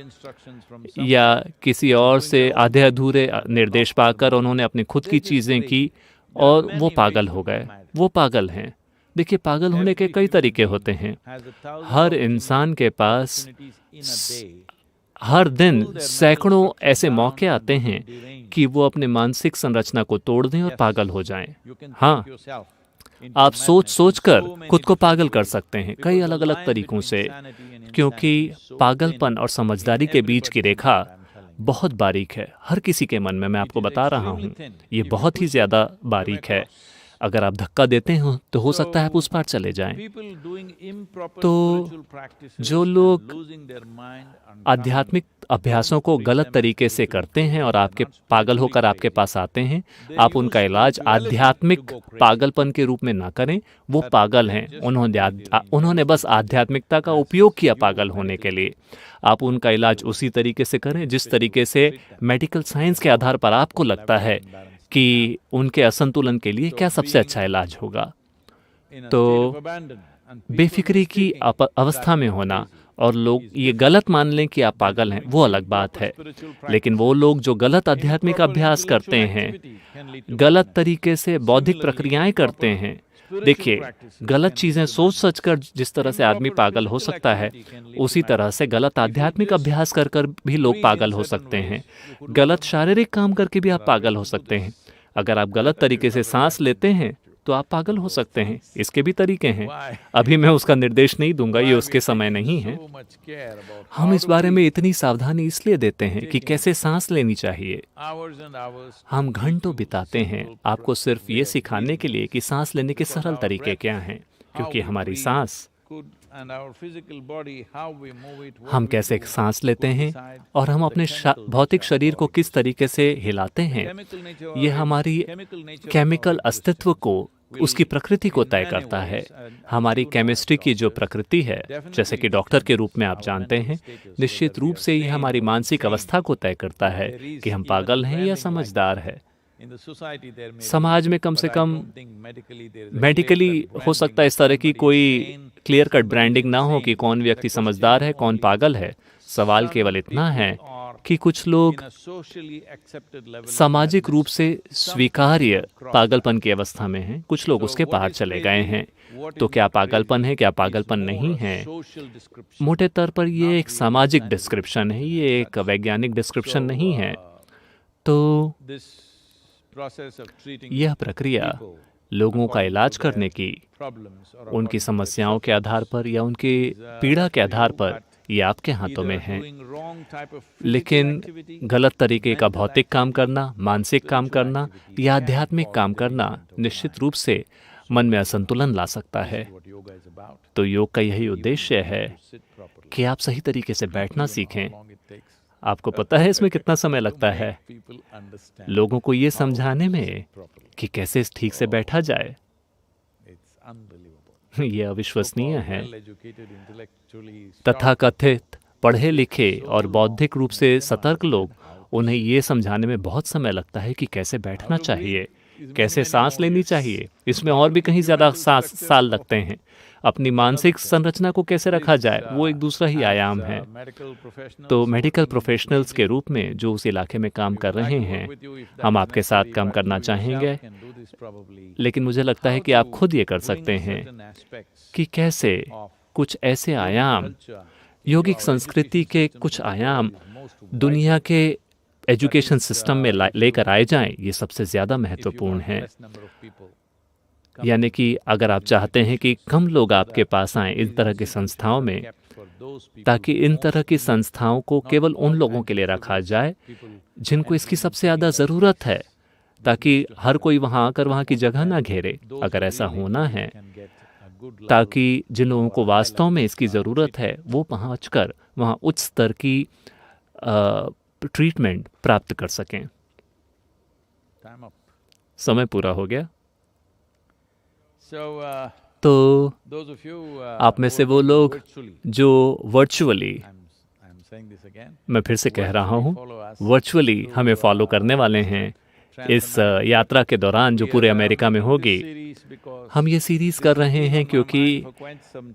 या किसी और से आधे अधूरे निर्देश पाकर उन्होंने अपनी खुद की चीज़ें की और वो पागल हो गए। वो पागल हैं। देखिए, पागल होने के कई तरीके होते हैं। हर इंसान के पास हर दिन सैकड़ों ऐसे मौके आते हैं कि वो अपने मानसिक संरचना को तोड़ दें और पागल हो जाएं। हाँ, आप सोच सोच कर खुद को पागल कर सकते हैं कई अलग अलग तरीकों से, क्योंकि पागलपन और समझदारी के बीच की रेखा बहुत बारीक है। हर किसी के मन में, मैं आपको बता रहा हूँ, ये बहुत ही ज़्यादा बारीक है। अगर आप धक्का देते हो तो हो सकता है आप उस पार चले जाएं। तो जो लोग आध्यात्मिक अभ्यासों को गलत तरीके से करते हैं और आपके पागल होकर आपके पास आते हैं, आप उनका इलाज आध्यात्मिक पागलपन के रूप में ना करें। वो पागल हैं, उन्होंने बस आध्यात्मिकता का उपयोग किया पागल होने के लिए। आप उनका इलाज उसी तरीके से करें जिस तरीके से मेडिकल साइंस के आधार पर आपको लगता है कि उनके असंतुलन के लिए क्या सबसे अच्छा इलाज होगा। तो बेफिक्री की अवस्था में होना और लोग ये गलत मान लें कि आप पागल हैं, वो अलग बात है। लेकिन वो लोग जो गलत आध्यात्मिक अभ्यास करते हैं, गलत तरीके से बौद्धिक प्रक्रियाएं करते हैं, देखिए, गलत चीज़ें सोच सच कर जिस तरह से आदमी पागल हो सकता है, उसी तरह से गलत आध्यात्मिक अभ्यास कर कर भी लोग पागल हो सकते हैं। गलत शारीरिक काम करके भी आप पागल हो सकते हैं। अगर आप गलत तरीके से सांस लेते हैं तो आप पागल हो सकते हैं। इसके भी तरीके हैं। अभी मैं उसका निर्देश नहीं दूंगा, ये उसके समय नहीं है। हम इस बारे में इतनी सावधानी इसलिए देते हैं कि कैसे सांस लेनी चाहिए। हम घंटों बिताते हैं आपको सिर्फ ये सिखाने के लिए कि सांस लेने के सरल तरीके क्या हैं, क्योंकि हमारी सांस, हम कैसे सांस लेते हैं और हम अपने भौतिक शरीर को किस तरीके से हिलाते हैं, ये हमारी केमिकल अस्तित्व को, उसकी प्रकृति को तय करता है। हमारी केमिस्ट्री की जो प्रकृति है, जैसे कि डॉक्टर के रूप में आप जानते हैं, निश्चित रूप से ये हमारी मानसिक अवस्था को तय करता है कि हम पागल हैं या समझदार हैं। समाज में कम से कम मेडिकली हो सकता है इस तरह की कोई क्लियर कट ब्रांडिंग ना हो कि कौन व्यक्ति समझदार है, कौन पागल है। सवाल केवल इतना है कि कुछ लोग सामाजिक रूप से स्वीकार्य पागलपन की अवस्था में हैं, कुछ लोग उसके बाहर चले गए हैं। तो क्या पागलपन है, क्या पागलपन नहीं है? मोटे तौर पर ये एक सामाजिक डिस्क्रिप्शन है, ये एक वैज्ञानिक डिस्क्रिप्शन नहीं है। तो यह प्रक्रिया लोगों का इलाज करने की, उनकी समस्याओं के आधार पर या उनकी पीड़ा के आधार पर, ये आपके हाथों में है। लेकिन गलत तरीके का भौतिक काम करना, मानसिक काम करना या आध्यात्मिक काम करना निश्चित रूप से मन में असंतुलन ला सकता है। तो योग का यही उद्देश्य है कि आप सही तरीके से बैठना सीखें। आपको पता है इसमें कितना समय लगता है लोगों को ये समझाने में कि कैसे ठीक से बैठा जाए। ये अविश्वसनीय है। तथाकथित पढ़े लिखे और बौद्धिक रूप से सतर्क लोग, उन्हें ये समझाने में बहुत समय लगता है कि कैसे बैठना चाहिए, कैसे सांस लेनी चाहिए। इसमें और भी कहीं ज़्यादा साल लगते हैं। अपनी मानसिक संरचना को कैसे रखा जाए, वो एक दूसरा ही आयाम है। तो मेडिकल प्रोफेशनल्स के रूप में जो उस इलाके में काम कर रहे हैं, हम आपके साथ काम करना चाहेंगे। लेकिन मुझे लगता है कि आप खुद ये कर सकते हैं कि कैसे कुछ ऐसे आयाम, योगिक संस्कृति के कुछ आयाम दुनिया के एजुकेशन सिस्टम में लेकर आए जाएं। ये सबसे ज़्यादा महत्वपूर्ण है। यानी कि अगर आप चाहते हैं कि कम लोग आपके पास आएं इन तरह की संस्थाओं में, ताकि इन तरह की संस्थाओं को केवल उन लोगों के लिए रखा जाए जिनको इसकी सबसे ज़्यादा ज़रूरत है, ताकि हर कोई वहाँ आकर वहाँ की जगह ना घेरे। अगर ऐसा होना है, ताकि जिन लोगों को वास्तव में इसकी ज़रूरत है वो पहुँचकर वहाँ उच्च स्तर की ट्रीटमेंट प्राप्त कर सकें। समय पूरा हो गया। तो those of you आप में से वो लोग जो virtually, I'm saying this again, मैं फिर से कह रहा हूँ, वर्चुअली हमें फॉलो करने वाले हैं इस यात्रा के दौरान जो पूरे अमेरिका में होगी। हम ये सीरीज़ कर रहे हैं क्योंकि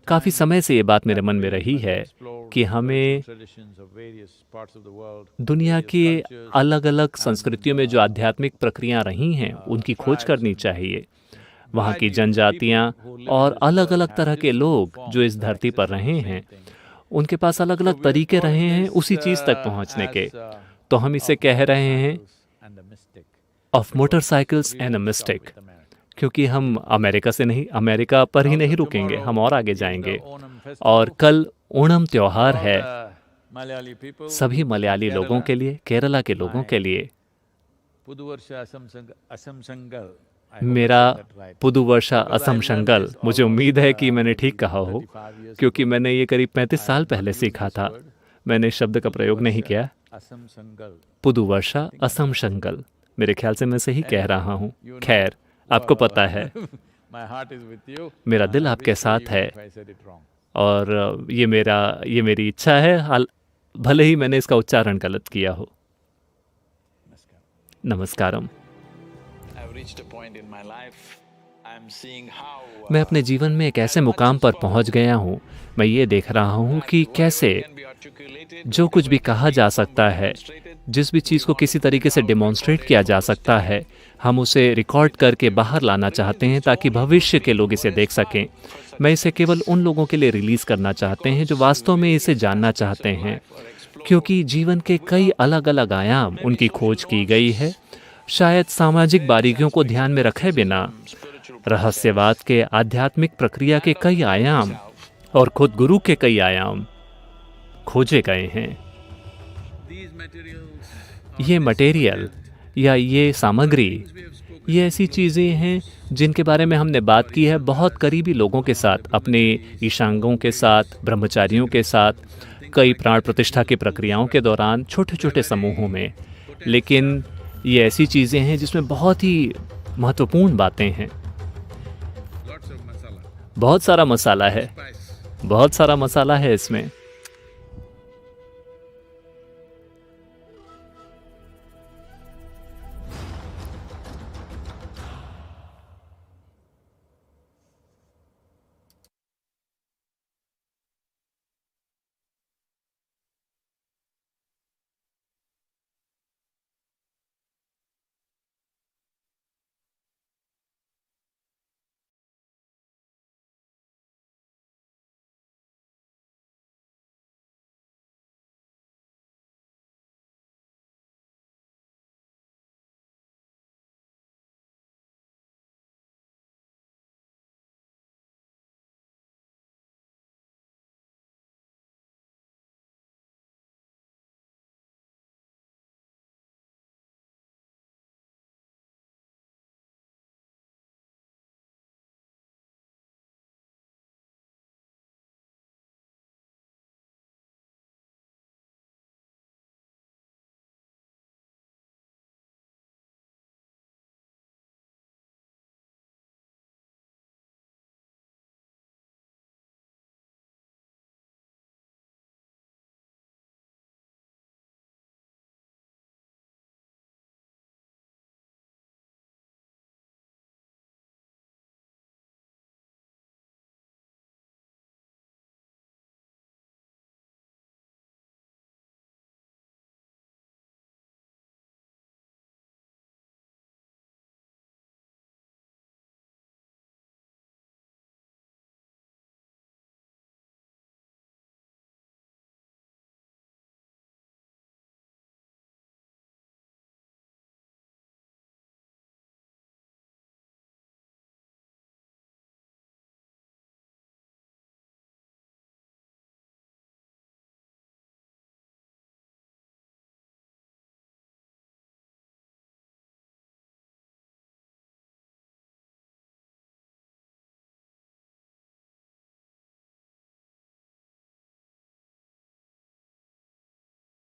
काफ़ी समय से ये बात मेरे मन में रही है कि हमें दुनिया की अलग अलग संस्कृतियों में जो आध्यात्मिक प्रक्रियाएं रही हैं उनकी खोज करनी चाहिए। वहाँ की जनजातियाँ और अलग अलग तरह के लोग जो इस धरती पर रहे हैं, उनके पास अलग अलग तरीके रहे हैं उसी चीज़ तक पहुँचने के। तो हम इसे कह रहे हैं of motorcycles and a mistake, क्योंकि हम अमेरिका पर ही नहीं रुकेंगे, हम और आगे जाएंगे। और कल ओणम त्योहार है सभी मलयाली लोगों के लिए, केरला के लोगों के लिए। मेरा पुदुवर्षा असम शंगल, मुझे उम्मीद है कि मैंने ठीक कहा हो, क्योंकि मैंने ये करीब 35 साल पहले सीखा था। मैंने इस शब्द का प्रयोग नहीं किया। पुदुवर्षा असम शंगल, मेरे ख्याल से मैं सही कह रहा हूँ। खैर, आपको पता है मेरा दिल आपके साथ है और ये मेरी इच्छा है, भले ही मैंने इसका उच्चारण गलत किया हो। नमस्कारम। मैं अपने जीवन में एक ऐसे मुकाम पर पहुंच गया हूँ, मैं ये देख रहा हूँ कि कैसे जो कुछ भी कहा जा सकता है, जिस भी चीज़ को किसी तरीके से डेमोन्स्ट्रेट किया जा सकता है, हम उसे रिकॉर्ड करके बाहर लाना चाहते हैं ताकि भविष्य के लोग इसे देख सकें। मैं इसे केवल उन लोगों के लिए रिलीज़ करना चाहते हैं जो वास्तव में इसे जानना चाहते हैं, क्योंकि जीवन के कई अलग अलग आयाम उनकी खोज की गई है, शायद सामाजिक बारीकियों को ध्यान में रखे बिना। रहस्यवाद के आध्यात्मिक प्रक्रिया के कई आयाम और खुद गुरु के कई आयाम खोजे गए हैं। ये मटेरियल या ये सामग्री, ये ऐसी चीज़ें हैं जिनके बारे में हमने बात की है बहुत करीबी लोगों के साथ, अपने ईशांगों के साथ, ब्रह्मचारियों के साथ, कई प्राण प्रतिष्ठा की प्रक्रियाओं के दौरान छोटे छोटे समूहों में। लेकिन ये ऐसी चीज़ें हैं जिसमें बहुत ही महत्वपूर्ण बातें हैं। बहुत सारा मसाला है, बहुत सारा मसाला है इसमें।